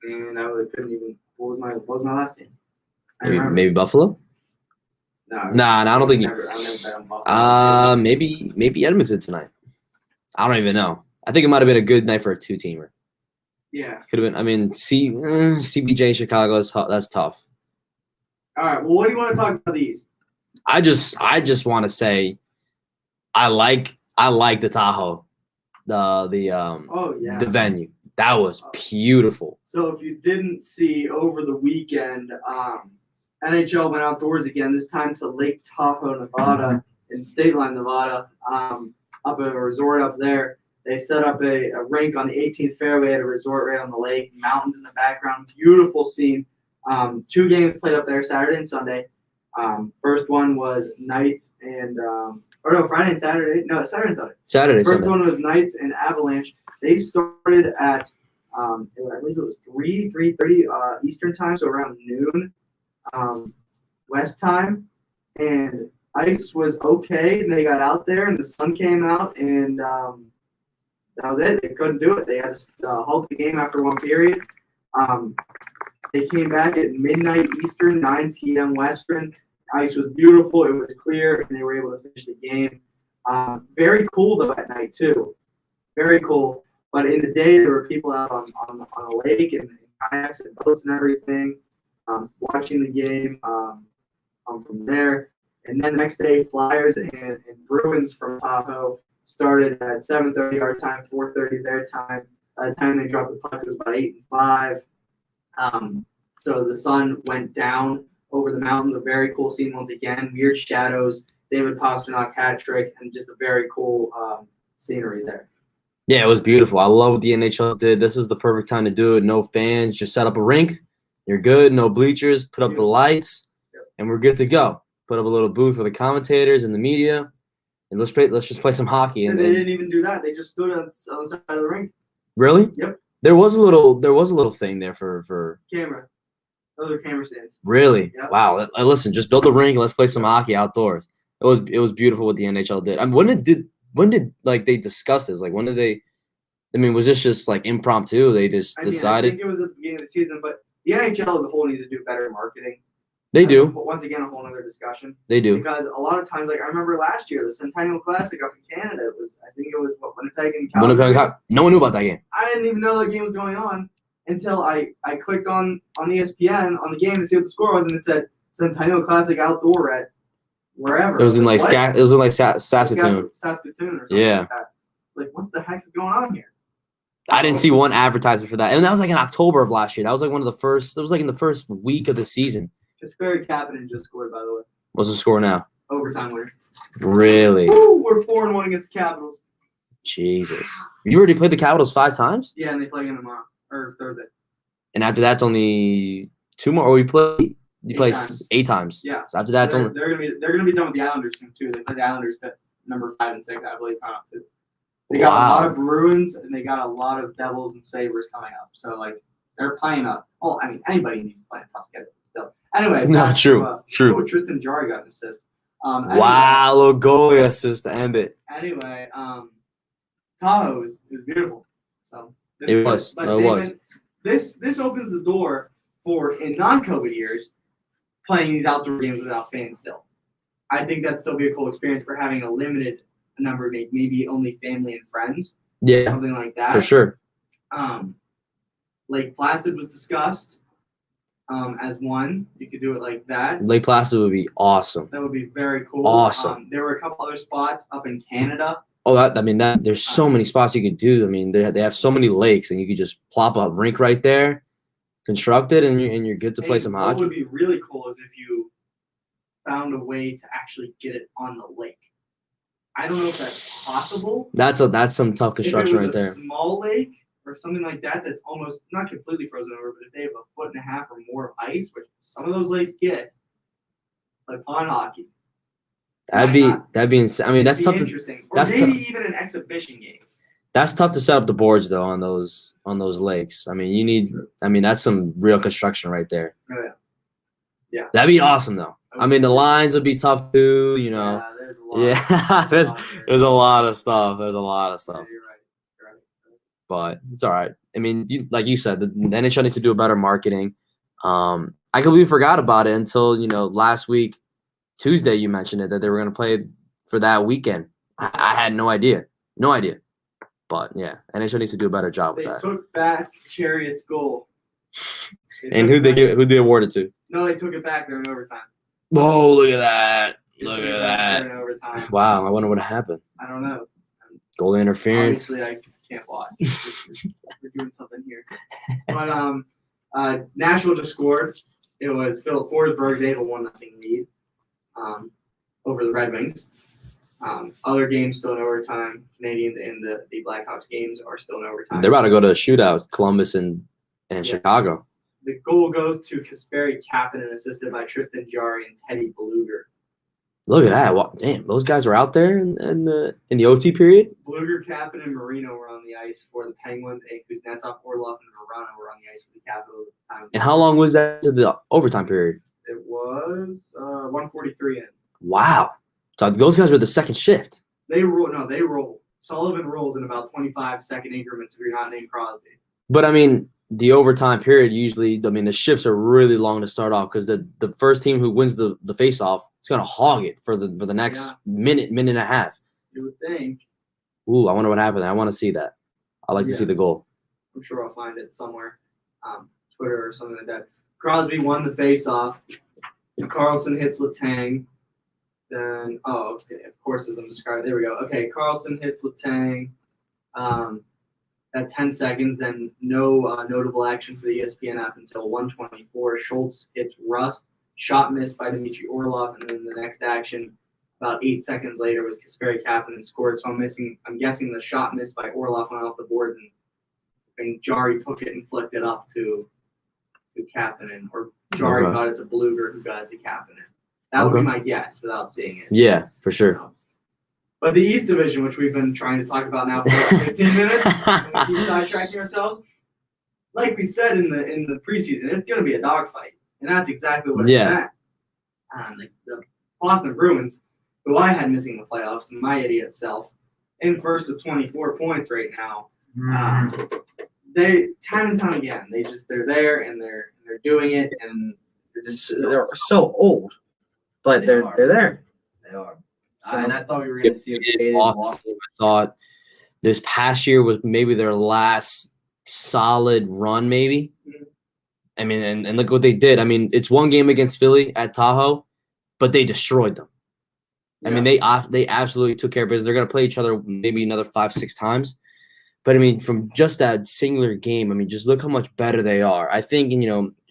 and I really couldn't even. What was my last game? I don't remember. Maybe Buffalo. No, I don't think. I never bet on Buffalo. Maybe Edmonton tonight. I don't even know. I think it might have been a good night for a two-teamer. Yeah. Could have been. I mean, CBJ in Chicago that's tough. All right. Well, what do you want to talk about these? I just want to say, I like the Tahoe, the venue. That was beautiful. So if you didn't see over the weekend, NHL went outdoors again. This time to Lake Tahoe, Nevada, in State Line, Nevada, up at a resort up there. They set up a rink on the 18th fairway at a resort right on the lake. Mountains in the background, beautiful scene. 2 games played up there Saturday and Sunday. First one was Knights and Friday and Saturday. No, Saturday and Sunday. Saturday. First Sunday. one was Knights and Avalanche. They started at I believe it was 3:30 Eastern time, so around noon West time. And ice was okay, and they got out there, and the sun came out, and that was it. They couldn't do it. They had to halt the game after one period. They came back at midnight Eastern, 9 p.m. Western. Ice was beautiful. It was clear, and they were able to finish the game. Very cool, though, at night, too. Very cool. But in the day, there were people out on a lake and kayaks and boats and everything, watching the game from there. And then the next day, Flyers and Bruins from Tahoe started at 7:30 our time, 4:30 their time. By the time they dropped the puck, it was about 8 and 5. So the sun went down over the mountains. A very cool scene once again. Weird shadows. David Pasternak hat trick, and just a very cool scenery there. Yeah, it was beautiful. I love what the NHL did. This was the perfect time to do it. No fans, just set up a rink. You're good. No bleachers. Put up the lights, and we're good to go. Put up a little booth for the commentators and the media, and let's just play some hockey. And they didn't even do that. They just stood on the side of the rink. Really? Yep. There was a little thing there for Camera. Those are camera stands. Really? Yep. Wow. Listen, just build a rink and let's play some hockey outdoors. It was beautiful what the NHL did. I mean, when did like they discuss this? Like when did they? I mean, was this just like impromptu? They just decided. I think it was at the beginning of the season, but the NHL as a whole needs to do better marketing. They do. But once again, a whole other discussion. They do. Because a lot of times, like I remember last year, the Centennial Classic up in Canada I think it was Winnipeg and Calgary. No one knew about that game. I didn't even know that game was going on until I clicked on ESPN on the game to see what the score was, and it said Centennial Classic outdoor at wherever. It was in like what? it was in like Saskatoon. Saskatoon or something Yeah. like that. Like what the heck is going on here? I didn't see one advertisement for that, and that was like in October of last year. That was like one of the first. It was like in the first week of the season. Kasperi Kapanen just scored, by the way. What's the score now? Overtime winner. Really? Woo, we're 4-1 against the Capitals. Jesus. You already played the Capitals 5 times? Yeah, and they play again tomorrow or Thursday. And after that's only 2 more. Or you play 8 times. Yeah. So after that's they're only. gonna be done with the Islanders soon too. They play the Islanders number 5 and 6, I believe, coming up too. They got a lot of Bruins and they got a lot of Devils and Sabres coming up. So like they're playing up. Oh, I mean anybody needs to play a tough schedule still. Anyway, No, true. Oh, Tristan Jarry got an assist. Anyway, Wow, little goalie assist to end it. Anyway, Tahoe was beautiful. So It was. This opens the door for in non-COVID years playing these outdoor games without fans still. I think that'd still be a cool experience for having a limited number, maybe only family and friends. Yeah, Something like that. for sure. Lake Placid was discussed as one. You could do it like that. Lake Placid would be awesome. That would be very cool. Awesome. There were a couple other spots up in Canada. Oh, there's so many spots you could do. I mean, they have so many lakes, and you could just plop a rink right there, construct it, and you're good to play some hockey. What would be really cool is if you found a way to actually get it on the lake. I don't know if that's possible. That's some tough construction right there. If it was a small lake or something like that, that's almost not completely frozen over, but if they have 1.5 feet or more of ice, which some of those lakes get, like on hockey. That'd be insane. I mean, that's tough. Interesting. Or maybe even an exhibition game. That's tough to set up the boards though on those lakes. I mean, that's some real construction right there. Oh, yeah. Yeah. That'd be awesome, though. I mean, the lines would be tough, too, you know. Yeah, there's a lot. Yeah, there's a lot of stuff. There's a lot of Yeah, stuff. you're right. You're right. But it's all right. I mean, like you said, the NHL needs to do a better marketing. I completely forgot about it until, last week, Tuesday, you mentioned it, that they were going to play for that weekend. I had no idea. No idea. But, yeah, NHL needs to do a better job They with that. took back Chariot's goal. And who'd they award it to? No, they took it back. They're in overtime. Whoa, look at that. They Look took it at back, that. they're in overtime. Wow, I wonder what happened. I don't know. Goal interference. Obviously, I can't watch. We're doing something here. But Nashville just scored. It was Philip Forsberg. They have a 1-0 lead over the Red Wings. Other games still in overtime. Canadians and the Blackhawks games are still in overtime. They're about to go to a shootout, Columbus and Chicago. The goal goes to Kasperi Kapanen, assisted by Tristan Jarry and Teddy Bluger. Look at that. Wow, damn, those guys were out there in the OT period? Bluger, Kapanen, and Marino were on the ice for the Penguins, and Kuznetsov, Orlov, and Verano were on the ice for the Capitals at the time. And how long was that to the overtime period? It was 1:43 in. Wow. So those guys were the second shift. They roll. Sullivan rolls in about 25-second increments if you're not named Crosby. But, I mean, the overtime period usually, the shifts are really long to start off because the first team who wins the face-off is going to hog it for the next minute and a half. You would think. Ooh, I wonder what happened. I want to see that. I'd like to see the goal. I'm sure I'll find it somewhere, Twitter or something like that. Crosby won the face-off. Carlson hits Letang. Then, of course, as I'm describing, there we go. Okay, Carlson hits Letang at 10 seconds. Then no notable action for the ESPN app until 1:24. Schultz hits Rust. Shot missed by Dmitry Orlov. And then the next action, about 8 seconds later, was Kasperi Kapanen scored. So I'm guessing the shot missed by Orlov went off the boards and Jarry took it and flicked it up to Kapanen. Or Jarry got it to Bluger, who got it to Kapanen. That would be my guess without seeing it. Yeah, for sure. But the East Division, which we've been trying to talk about now for like 15 minutes, and we keep sidetracking ourselves. Like we said in the preseason, it's going to be a dogfight, and that's exactly what it's at. The Boston Bruins, who I had missing the playoffs, and my idiot self, in first with 24 points right now. They time and time again, they're there and they're doing it, and They're so old, but they're there. They are. So- And I thought we were going to see a faded Boston, I thought this past year was maybe their last solid run, maybe. Mhm. I mean, and look what they did. I mean, it's one game against Philly at Tahoe, but they destroyed them. I mean, they absolutely took care of business. They're going to play each other maybe another 5-6 times. But, I mean, from just that singular game, I mean, just look how much better they are. I think,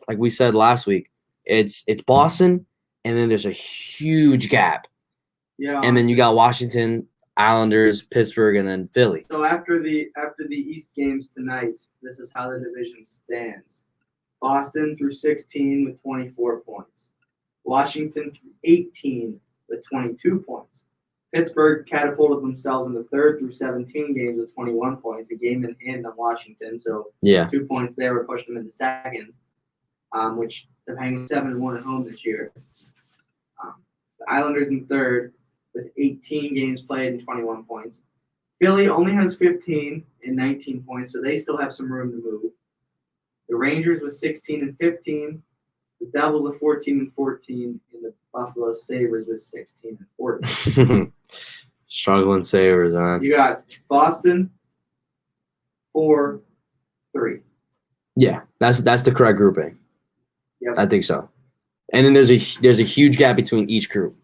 like we said last week, it's Boston, and then there's a huge gap. Yeah. And then you got Washington, Islanders, Pittsburgh, and then Philly. So after the East games tonight, this is how the division stands. Boston through 16 with 24 points. Washington through 18 with 22 points. Pittsburgh catapulted themselves in the third through 17 games with 21 points, a game in hand on Washington. So 2 points there would push them into second, which they're hanging 7-1 at home this year. The Islanders in third with 18 games played and 21 points. Philly only has 15 and 19 points, so they still have some room to move. The Rangers with 16 and 15. The Devils with 14 and 14, and the Buffalo Sabres with 16 and 14. Struggling Sabres, man. You got Boston 4-3. Yeah, that's the correct grouping. Yep. I think so. And then there's a huge gap between each group.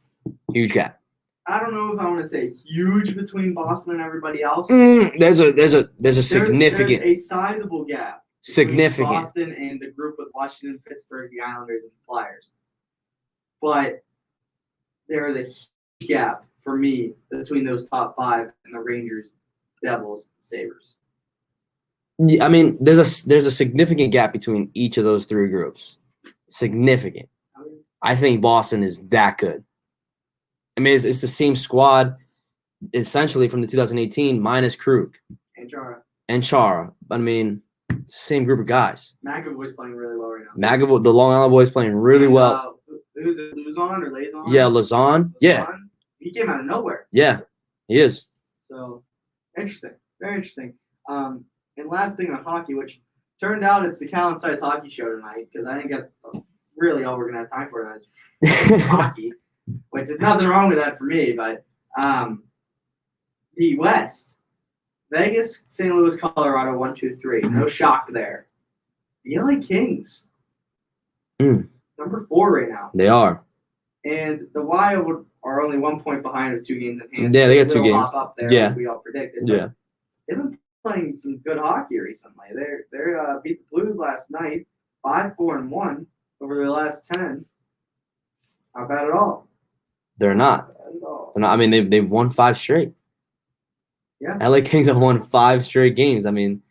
Huge gap. I don't know if I want to say huge between Boston and everybody else. There's a significant, there's a sizable gap. significant. Boston and the group with Washington, Pittsburgh, the Islanders, and the Flyers. But there is a huge gap for me between those top 5 and the Rangers, Devils, Sabres. Yeah, I mean, there's a significant gap between each of those 3 groups. Significant. I think Boston is that good. I mean, it's the same squad, essentially from the 2018 minus Krug And Chara. Chara. But I mean, it's the same group of guys. McAvoy's playing really well right now. The Long Island boys playing really well. Who's it? Luzon or Lazon? Yeah, Lazon. Yeah, Luzon? He came out of nowhere. yeah, he is. So interesting. Very interesting. And last thing on hockey, which turned out it's the Cal and Seitz hockey show tonight, because I think that's really all we're gonna have time for tonight is hockey. Which is nothing wrong with that for me, but the West. Vegas, St. Louis, Colorado, 1, 2, 3. No shock there. The LA Kings. Number 4 right now. They are. And the Wild are only 1 point behind with 2 games in hand. Yeah, they got 2 They'll games. hop up there, Yeah. like we all predicted. Yeah. They've been playing some good hockey recently. They beat the Blues last night, 5-4-1 over their last 10. Not bad at all. They're not. Not bad at all. They're not. I mean, they've won 5 straight. Yeah. LA Kings have won 5 straight games. I mean,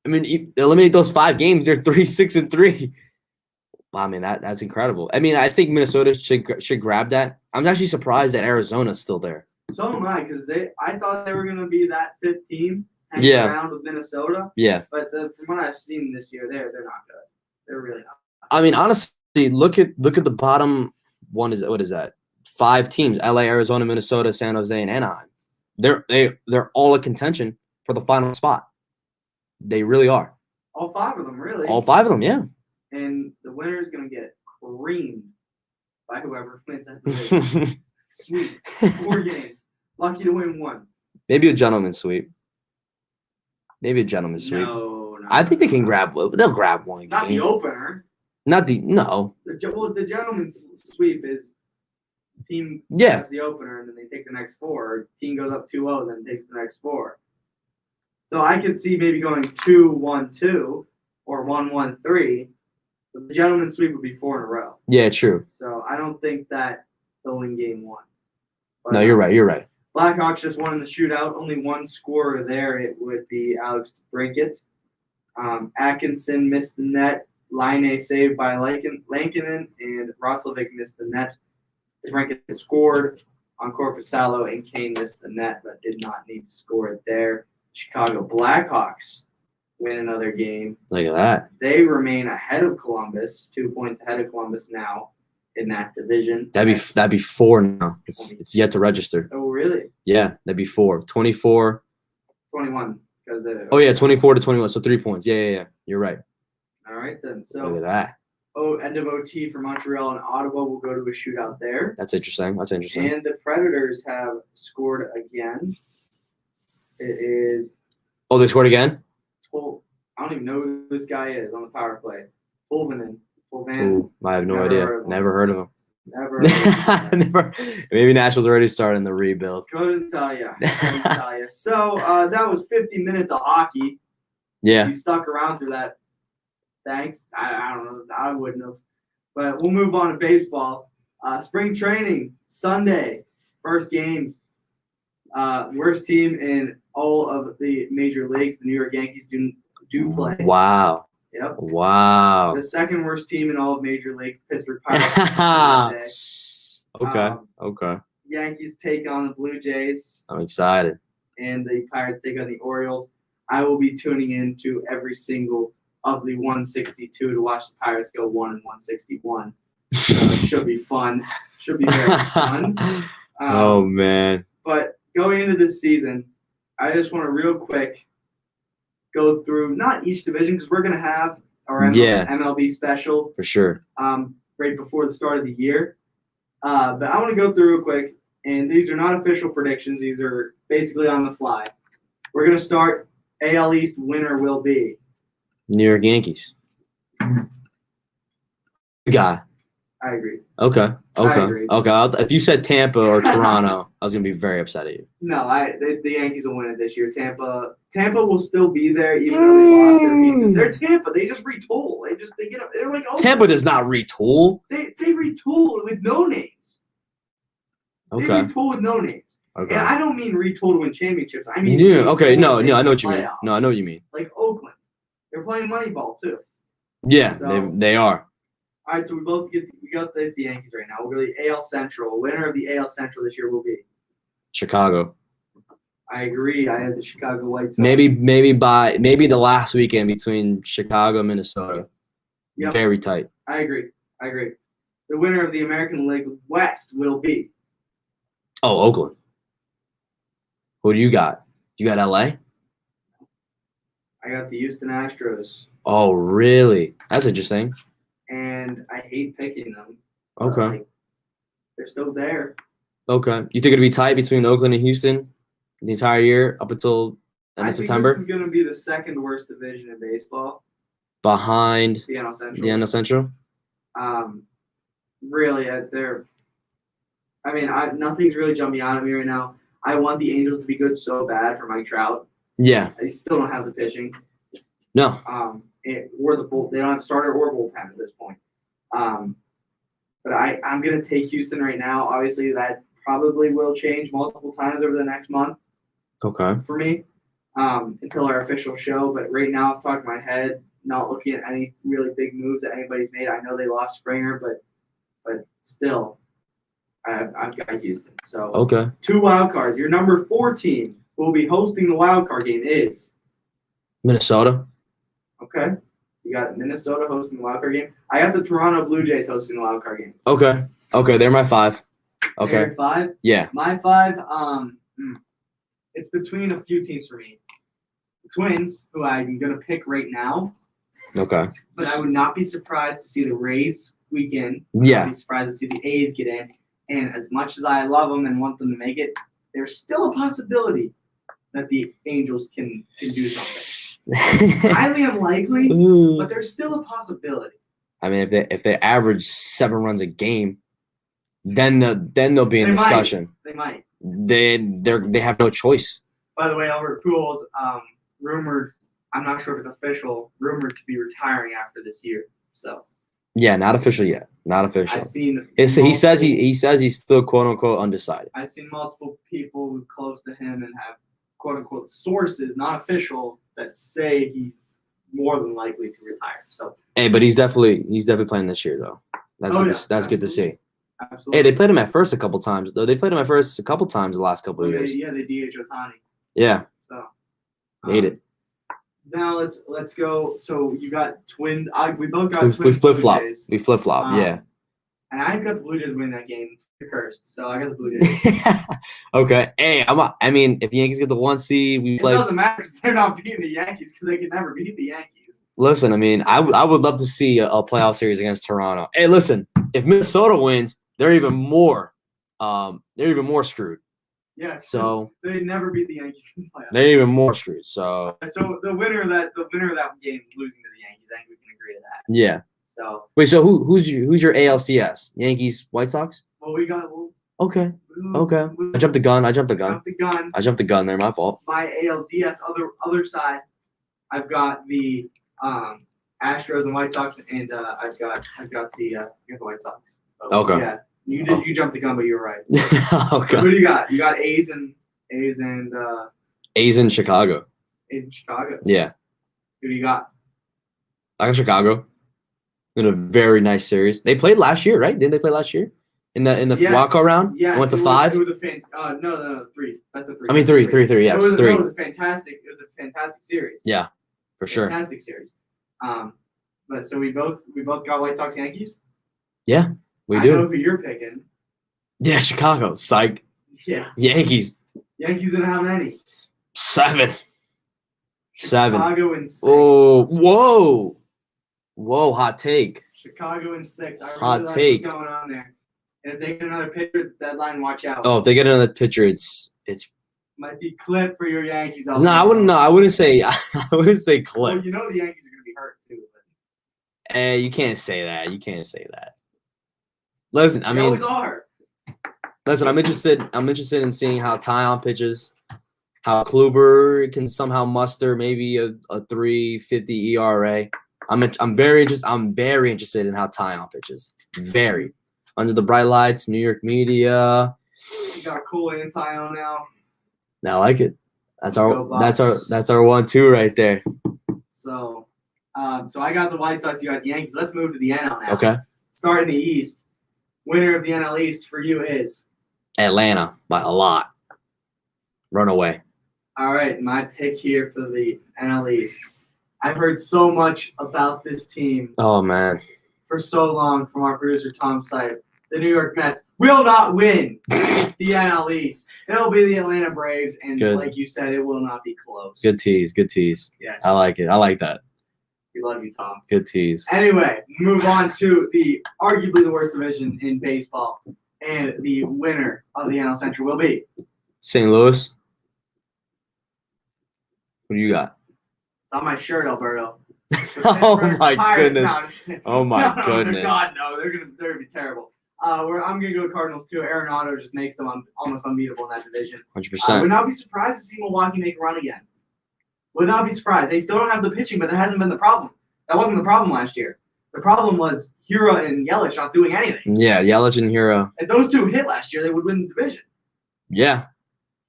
you eliminate those 5 games, they're 3-6-3. I mean, that's incredible. I mean, I think Minnesota should grab that. I'm actually surprised that Arizona's still there. So am I, because I thought they were going to be that 5th team hanging Yeah. around with Minnesota. Yeah. But from what I've seen this year, they're not good. They're really not. I mean, honestly, look at the bottom one. What is that? 5 teams: LA, Arizona, Minnesota, San Jose, and Anaheim. They're all a contention for the final spot. They really are. All 5 of them, really. All 5 of them, yeah. And the winner is going to get creamed by whoever wins that division. Sweet. 4 games. Lucky to win 1. Maybe a gentleman's sweep. Maybe a gentleman's sweep. No. I think they can grab. They'll grab one Not the game. opener. Not the no. The gentleman's sweep is team Yeah. has the opener and then they take the next 4. Team goes up 2-0, then takes the next 4. So I could see maybe going 2-1-2 or 1-1-3. But the gentleman's sweep would be 4 in a row. Yeah, true. So I don't think that they'll win game 1. But, No, you're right. You're right. Blackhawks just won in the shootout. Only 1 scorer there. It would be Alex Brinkett. Atkinson missed the net. Laine saved by Lankinen, and Roslovic missed the net. Brinkett scored on Korpisalo, and Kane missed the net, but did not need to score it there. Chicago Blackhawks win another game. Look at that. They remain ahead of Columbus, 2 points ahead of Columbus now in that division. That'd be 4 now. It's yet to register. Oh, really? Yeah, that'd be 4. 24. 21. Oh yeah, 24 to 21. So 3 points. Yeah. You're right. All right, then. Look So, at that. end of OT for Montreal and Ottawa will go to a shootout there. That's interesting. And the Predators have scored again. It is Oh, they scored again? I don't even know who this guy is on the power play. Pulvanen. Ooh, I have no Never idea. heard of him. Never heard of him. Never. heard of him. Never. Maybe Nashville's already starting the rebuild. Couldn't tell you. So that was 50 minutes of hockey. Yeah. You stuck around through that. Thanks. I don't know. I wouldn't have. But we'll move on to baseball. Spring training, Sunday. First games. Worst team in all of the major leagues. The New York Yankees do play. Wow. Yep. Wow. The second worst team in all of major leagues, Pittsburgh Pirates. Okay. Okay. Yankees take on the Blue Jays, I'm excited. and the Pirates take on the Orioles. I will be tuning in to every single of the 162 to watch the Pirates go 1-161. Should be fun. Should be very fun. Oh man. But going into this season, I just want to real quick go through not each division because we're going to have our MLB special For sure. right before the start of the year. But I want to go through real quick, and these are not official predictions. These are basically on the fly. We're going to start AL East winner will be. New York Yankees. Guy. I agree. Okay. I agree. Okay. If you said Tampa or Toronto, I was gonna be very upset at you. No, the Yankees will win it this year. Tampa will still be there even though they lost their pieces. They're Tampa. They just retool. They're like Tampa does not retool. They retool with no names. They Okay. retool with no names. Okay. And I don't mean retool to win championships. I mean Yeah. Okay. retool No. to No. I know make what you mean. playoffs. No. I know what you mean. Like Oakland, they're playing Moneyball too. Yeah. So- they are. All right, so we got the Yankees right now. We'll go to the AL Central. Winner of the AL Central this year will be. Chicago. I agree. I had the Chicago White Sox. Maybe the last weekend between Chicago and Minnesota. Yep. Very tight. I agree. the winner of the American League West will be. Oh, Oakland. Who do you got? You got LA? I got the Houston Astros, Oh, really? That's interesting. and I hate picking them. but, Okay. like, they're still there. Okay. You think it'd be tight between Oakland and Houston the entire year up until end I of think September? this is going to be the second worst division in baseball, Behind the NL Central. the NL Central? Really, nothing's really jumping out at me right now. I want the Angels to be good so bad for Mike Trout. Yeah. They still don't have the pitching. No. Or the bull. They don't have starter or bullpen at this point. But I'm gonna take Houston right now. Obviously, that probably will change multiple times over the next month Okay. for me until our official show. But right now, it's talking my head. Not looking at any really big moves that anybody's made. I know they lost Springer, but still, I've got Houston. So Okay. 2 wild cards. Your number 4 team who will be hosting the wild card game is Minnesota. okay. You got Minnesota hosting the wild card game. I got the Toronto Blue Jays hosting the wild card game. Okay. Okay. They're my 5. Okay. Your 5. Yeah. My 5. It's between a few teams for me. The Twins, who I'm gonna pick right now, Okay. but I would not be surprised to see the Rays squeak in. Yeah. I'd be surprised to see the A's get in. And as much as I love them and want them to make it, there's still a possibility that the Angels can do something. Highly unlikely, but there's still a possibility. I mean, if they average 7 runs a game, then they'll be in They might. discussion. They might. They have no choice. By the way, Albert Pujols, rumored, I'm not sure if it's official, rumored to be retiring after this year. So Yeah, not official yet. Not official. I've seen. He says he's still quote unquote undecided. I've seen multiple people close to him and have quote unquote sources, not official, that say he's more than likely to retire. So Hey, but he's definitely playing this year though. That's good to see. absolutely. Hey, they played him at first a couple times. Though they played him at first a couple times the last couple of years. They DH Ohtani. Yeah, So hate it. Now let's go. So you got Twins. We both got We Twins. flip flop. Blue Jays. We flip flop. Yeah. And I've got the Blue Jays winning that game. It's cursed. So I got the Blue Jays. Okay. Hey, I mean, if the Yankees get the 1 seed, we It play. doesn't matter because they're not beating the Yankees because they can never beat the Yankees. Listen, I mean, I would love to see a playoff series against Toronto. Hey, listen, if Minnesota wins, they're even more screwed. Yeah. So they never beat the Yankees in the playoffs. they're even more screwed. So So the winner of that game is losing to the Yankees. I think we can agree to that. yeah. So Wait, so who's your ALCS? Yankees, White Sox? we got. Okay. Okay. I jumped the gun. Jumped the gun. There, my fault. My ALDS other side, I've got the Astros and White Sox, and I've got the White Sox. So, Okay. Yeah, you jumped the gun, but you're right. Okay. Who do you got? You got A's and A's in Chicago. Chicago. Yeah. Who do you got? I got Chicago in a very nice series. They played last year, right? Didn't they play last year in the Yes, wild card round? Yes, Went to it 5. Was a no, 3. That's the 3. I mean 3. Yes, it was 3. It was a fantastic series. Yeah, for sure. Fantastic series. But so we both got White Sox Yankees. Yeah, we I do. know who you're picking. Yeah, Chicago. Psych. Yeah. Yankees. Yankees in how many? 7. 7. Chicago in 6. Oh, whoa! Hot take. Chicago in 6. I really Hot like take. What's going on there? And if they get another pitcher at the deadline, watch out. Oh, if they get another pitcher, it's. Might be clip for your Yankees. No, I wouldn't. No, I wouldn't say. I wouldn't say Well, clip. you know the Yankees are going to be hurt too. But You can't say that. You can't say that. Listen, I they mean, always are. listen. I'm interested in seeing how Tyon pitches, how Kluber can somehow muster maybe a 3.50 ERA. I'm very interested in how Tyon pitches. Very. Under the bright lights, New York media. You got Cole and Tyon now. I like it. That's Go our Bucks. that's our 1-2 right there. So I got the White Sox. You got the Yankees. Let's move to the NL now. Okay. Start in the East. Winner of the NL East for you is. Atlanta by a lot. Run away. All right, my pick here for the NL East. I've heard so much about this team Oh man. for so long from our producer Tom Seitz. The New York Mets will not win the NL East. It'll be the Atlanta Braves, and Good. like you said, it will not be close. Good tease. Good tease. Yes. I like it. I like that. We love you, Tom. Good tease. Anyway, move on to the arguably the worst division in baseball, and the winner of the NL Central will be. St. Louis. What do you got? It's on my shirt, Alberto. Oh my Pirates. goodness. No, I'm just kidding. Oh my No, goodness. God, no, they're gonna be terrible. I'm gonna go Cardinals too. Arenado just makes them almost unbeatable in that division. 100%. Would not be surprised to see Milwaukee make a run again. Would not be surprised. They still don't have the pitching, but that hasn't been the problem. That wasn't the problem last year. The problem was Hira and Yelich not doing anything. Yeah, Yelich and Hero. If those two hit last year, they would win the division. Yeah,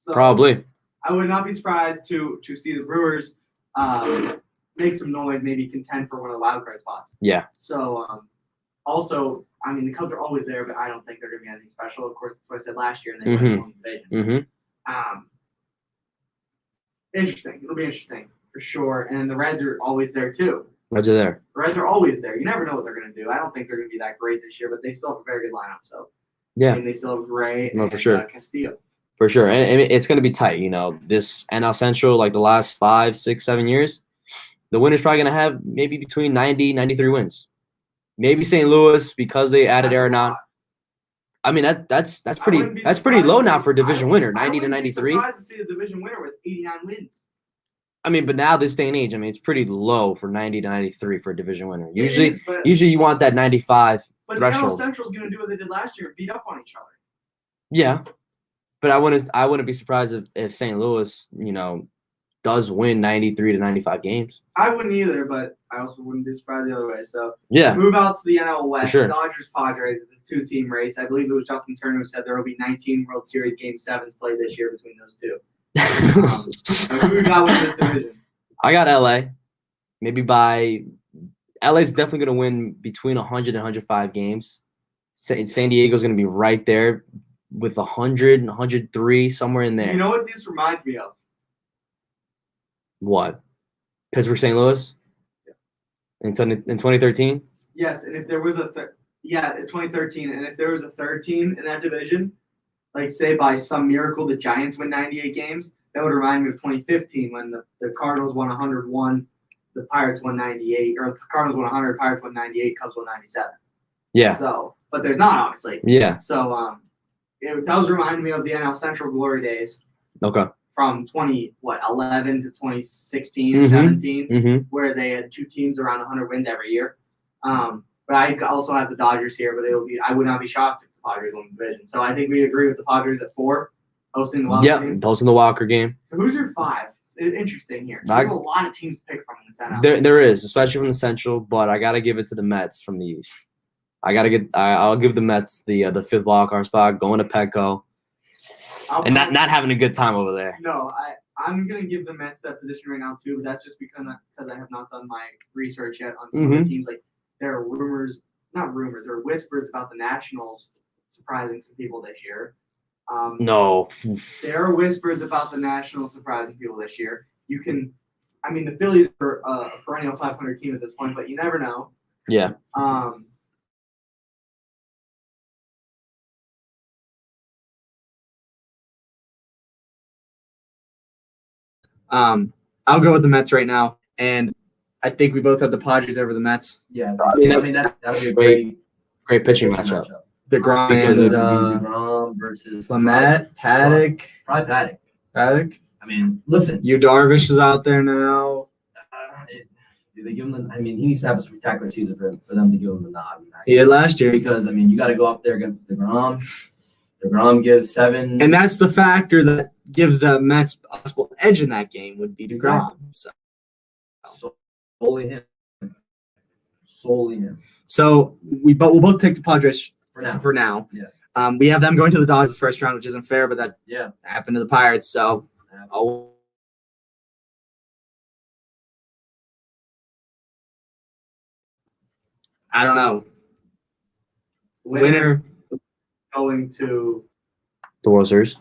So probably. I would not be surprised to see the Brewers make some noise, maybe contend for one of the wild card spots. Yeah. So also, I mean, the Cubs are always there, but I don't think they're going to be anything special. Of course, that's what I said last year, and they won the division. Mm-hmm. Interesting. It'll be interesting for sure. And the Reds are always there too. Reds are there. The Reds are always there. You never know what they're going to do. I don't think they're going to be that great this year, but they still have a very good lineup. So Yeah. and they still have Gray No, and for sure. Castillo. For sure. And it's going to be tight. You know, this NL Central, like the last 5, 6, 7 years, the winner's probably going to have maybe between 90, 93 wins. Maybe St. Louis because they added Arenado. I mean, that's pretty low now for a division winner, 90 to 93. I'm surprised to see a division winner with 89 wins. I mean, but now this day and age, I mean, it's pretty low for 90 to 93 for a division winner. It Usually, is, but you want that 95 the NL threshold. Central's going to do what they did last year and beat up on each other. Yeah, but I wouldn't be surprised if St. Louis, you know, does win 93 to 95 games. I wouldn't either, but I also wouldn't be surprised the other way. So Yeah, move out to the NL West. sure. Dodgers Padres, it's a 2-team race. I believe it was Justin Turner who said there will be 19 World Series Game 7s played this year between those two. Who we got with this division? I got LA. Maybe LA's definitely going to win between 100 and 105 games. San Diego's going to be right there with 100 and 103, somewhere in there. You know what this reminds me of? What? Pittsburgh, St. Louis? In 2013? Yes, and if there was in 2013, and if there was a third team in that division, like say by some miracle the Giants win 98 games, that would remind me of 2015 when the Cardinals won 101, the Pirates won 98, or the Cardinals won 100, Pirates won 98, Cubs won 97. Yeah. So, but there's not obviously. Yeah. So it does remind me of the NL Central glory days Okay. from 11 to 2016 Mhm. 17, Mm-hmm. where they had two teams around 100 wins every year. But I also have the Dodgers here, but I would not be shocked if the Padres won the division. So I think we agree with the Padres at 4, hosting the wild Yep. team. Posting the Walker game. So who's your 5? It's interesting here. So I- there's a lot of teams to pick from in this NL. There is, especially from the Central, but I gotta give it to the Mets from the East. I'll give the Mets the 5th wildcard spot, going to Petco, and not having a good time over there. No, I'm gonna give the Mets that position right now too, but that's just because I have not done my research yet on some other teams. Like there are there are whispers about the Nationals surprising some people this year. No. There are whispers about the Nationals surprising people this year. The Phillies are a perennial 500 team at this point, but you never know. Yeah. I'll go with the Mets right now, and I think we both have the Padres over the Mets. Yeah, I mean, that would be a great Great pitching matchup. DeGrom Because and of DeGrom versus Lamet, Paddock. Probably Paddock. I mean, listen. Yu Darvish is out there now. Do they give him? He needs to have a spectacular season for them to give him the nod. He did last year. Because you got to go up there against DeGrom. DeGrom gives 7. And that's the factor that gives the Mets a possible edge in that game would be DeGrom. Solely him. So we'll both take the Padres For now. Yeah. We have them going to the Dodgers the first round, which isn't fair, but that Yeah. happened to the Pirates. So I don't know. Winner. going to The World Series.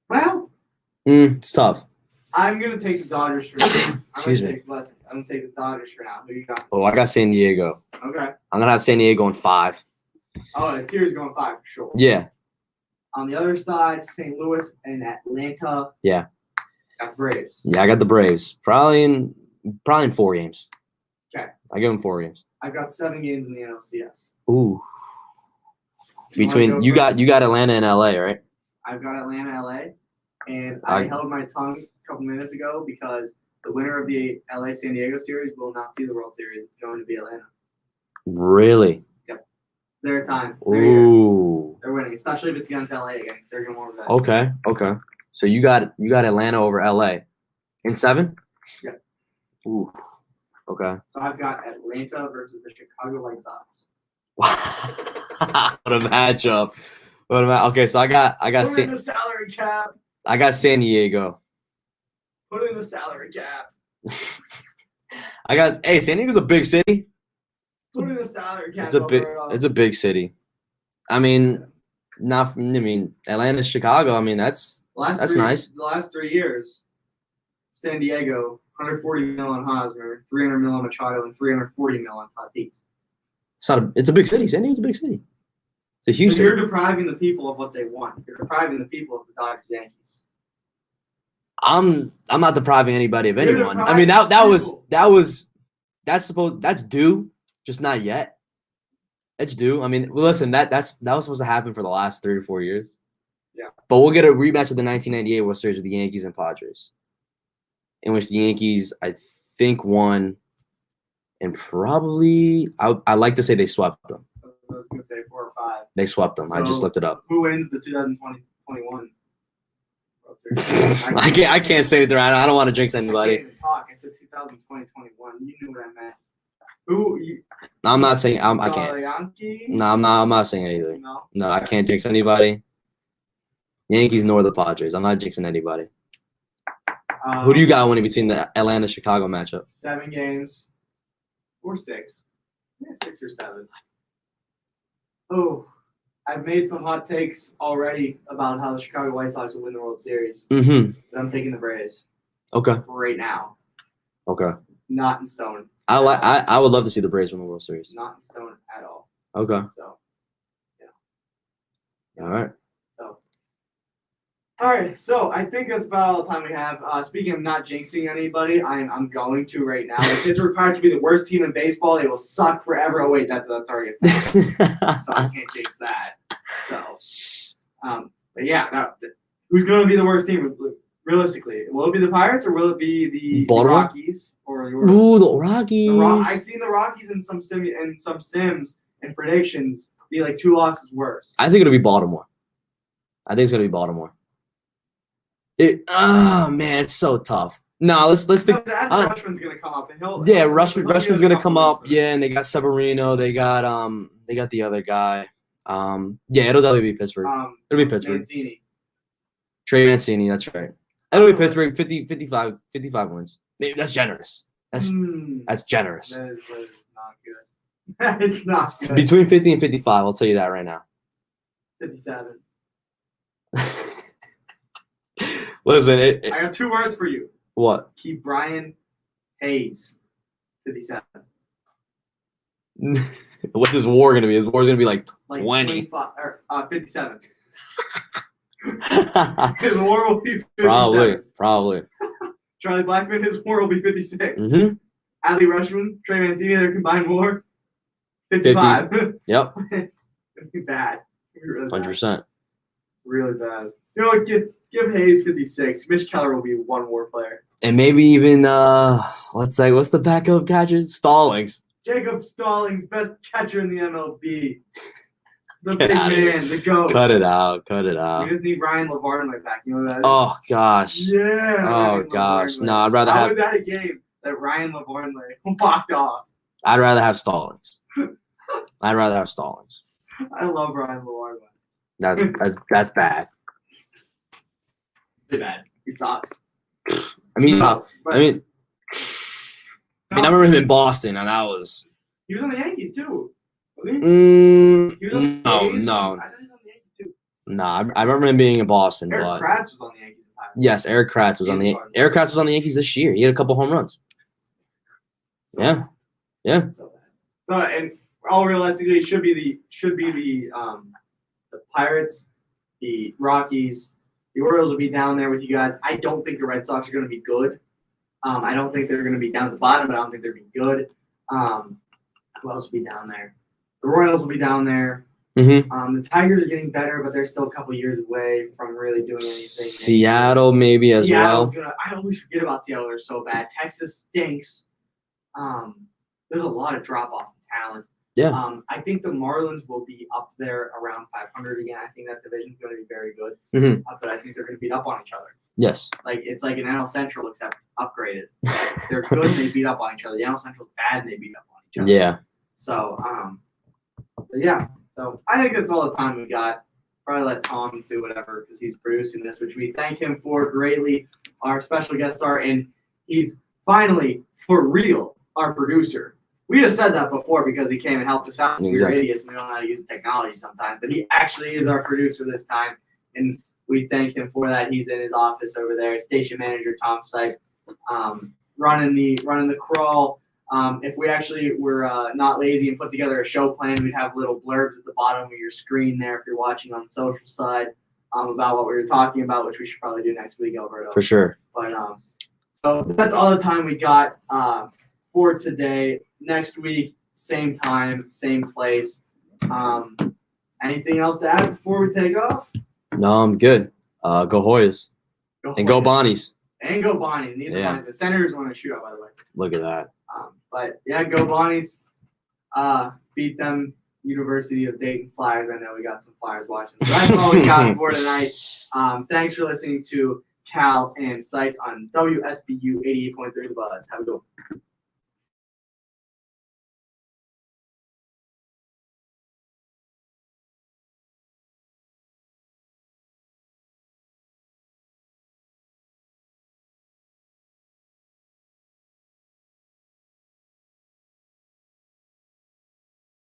well. It's tough. I'm gonna take the Dodgers for now. Excuse me. I'm gonna take the Dodgers for now. Who you got? Oh, I got San Diego. Okay. I'm gonna have San Diego in 5. Oh, the series going 5 for sure. Yeah. On the other side, St. Louis and Atlanta. Yeah. Got Braves. Yeah, I got the Braves. Probably in 4 games. Okay. I give them 4 games. I've got 7 games in the NLCS. Ooh. You Between wanna go you first? got Atlanta and LA, right? I've got Atlanta, LA, and I held my tongue a couple minutes ago because the winner of the LA San Diego series will not see the World Series. It's going to be Atlanta. Really? Their time. It's their year. Ooh. They're winning, especially if it's against LA again, because they're going to win that. Okay. Okay. So you got Atlanta over LA in 7? Yeah. Ooh. Okay. So I've got Atlanta versus the Chicago White Sox. What a matchup. Okay, so I got Put in the salary cap. I got San Diego. Put in the salary cap. San Diego's a big city. Put in the salary cap. It's a big city. I mean, Atlanta, Chicago. I mean, that's nice. The last 3 years, San Diego, 140 mil on Hosmer, 300 mil on Machado, and 340 mil on Tatis. It's a big city. San Diego's a big city. It's a huge So city. you're depriving the people of what they want. You're depriving the people of the Dodgers Yankees. I'm not depriving anybody of You're anyone. I depriving mean that's due, just not yet. It's due. I mean, listen, that was supposed to happen for the last 3 or 4 years. Yeah. But we'll get a rematch of the 1998 World Series with the Yankees and Padres, in which the Yankees, I think, won, and probably I like to say they swept them. I was going to say 4 or 5. They swept them. I just So- looked it up. Who wins the 2020-21 World Series? I can't say it there. I don't want to jinx I anybody. can't even talk. I said 2020-21. You knew what I meant. Who? I'm not saying I The can't. Yankees? No, I'm not saying it either. No. No, I can't jinx anybody. Yankees nor the Padres. I'm not jinxing anybody. Who do you got winning between the Atlanta Chicago matchup? 7 games. Or 6. Yeah, 6 or 7. Oh, I've made some hot takes already about how the Chicago White Sox will win the World Series. Mm-hmm. But I'm taking the Braves Okay. right now. Okay. Not in stone. I would love to see the Braves win the World Series. Not in stone at all. Okay. So, All right. all right. So I think that's about all the time we have. Speaking of not jinxing anybody, I'm going to right now. The Pittsburgh Pirates will be the worst team in baseball. They will suck forever. Oh wait, that's already a fact. So I can't jinx that. So, but yeah, who's going to be the worst team realistically? Will it be the Pirates or will it be the Baltimore? Rockies or the Orioles? Ooh, the Rockies. I've seen the Rockies in some sims and predictions be like 2 losses worse. I think it'll be Baltimore. I think it's gonna be Baltimore. Oh man, it's so tough. No, let's think. Rushman's gonna come up and he'll. Yeah, he'll Rushman's be gonna the come couple up. wins, Yeah, and they got Severino. They got the other guy. Yeah, it'll definitely be Pittsburgh. but, It'll be Pittsburgh. Mancini. Trey Mancini, that's right. It'll be Pittsburgh. 55 wins. That's generous. That's generous. That is not good. That is not good. Between 50 and 55, I'll tell you that right now. 57. Listen, I got 2 words for you. what? Keep Brian Hayes. 57. What's his WAR gonna be? His WAR is gonna be like 20. 25, or 57. His WAR will be 57. Probably. Charlie Blackmon, his WAR will be 56. Mm-hmm. Adley Rushman, Trey Mancini, their combined WAR, 55. Yep. It'd be bad. It'd be really bad. 100%. Really bad. You know what? Give Hayes 56. Mitch Keller will be 1 WAR player. And maybe even what's the backup catcher? Stallings. Jacob Stallings, best catcher in the MLB. The Get big outta here. man, the GOAT. Cut it out. We just need Ryan LaVarnley back. You know what that is? Oh gosh. Yeah. Oh Ryan gosh. LaVarnley. No, I'd rather I have was at a game that Ryan LaVarnley walked off. Stallings. I'd rather have Stallings. I love Ryan LaVarley. That's bad. Pretty bad. He sucks. I mean, But I remember him in Boston, and that was. he was on the Yankees too. Wasn't he? He was on the No. Yankees. I thought he was on the Yankees too. Nah, I remember him being in Boston, Eric but Kratz was on the Yankees and Pirates. Yes, Eric Kratz was on the Yankees this year. He had a couple home runs. So Yeah. bad. Yeah. So bad. So, and all realistically, it should be the Pirates, the Rockies, the Orioles will be down there with you guys. I don't think the Red Sox are going to be good. I don't think they're going to be down at the bottom, but I don't think they're going to be good. Who else will be down there? The Royals will be down there. Mm-hmm. The Tigers are getting better, but they're still a couple years away from really doing anything. Seattle maybe as well. I always forget about Seattle. They're so bad. Texas stinks. There's a lot of drop-off in talent. Yeah. I think the Marlins will be up there around 500 again. I think that division's going to be very good. Mm-hmm. But I think they're going to beat up on each other. Yes. Like it's like an NL Central except upgraded. They're good and they beat up on each other. The NL Central's bad and they beat up on each other. Yeah. So but yeah. So I think that's all the time we got. Probably let Tom do whatever because he's producing this, which we thank him for greatly. Our special guest star, and he's finally for real our producer. We just said that before because he came and helped us out. We were idiots and we don't know how to use technology sometimes, but he actually is our producer this time, and we thank him for that. He's in his office over there. Station manager Tom Seitz, running the crawl. If we actually were not lazy and put together a show plan, we'd have little blurbs at the bottom of your screen there if you're watching on the social side about what we were talking about, which we should probably do next week, Alberto. For sure. But so that's all the time we got for today. Next week, same time, same place. Anything else to add before we take off? No, I'm good. Go Hoyas. And go Bonnies. And go Bonnies. Neither Bonnies. The Senators won a shootout, by the way. Look at that. But yeah, go Bonnies. Beat them. University of Dayton Flyers. I know we got some Flyers watching. So that's all we got for tonight. Thanks for listening to Cal and Seitz on WSBU 88.3 The Buzz. Have a good one.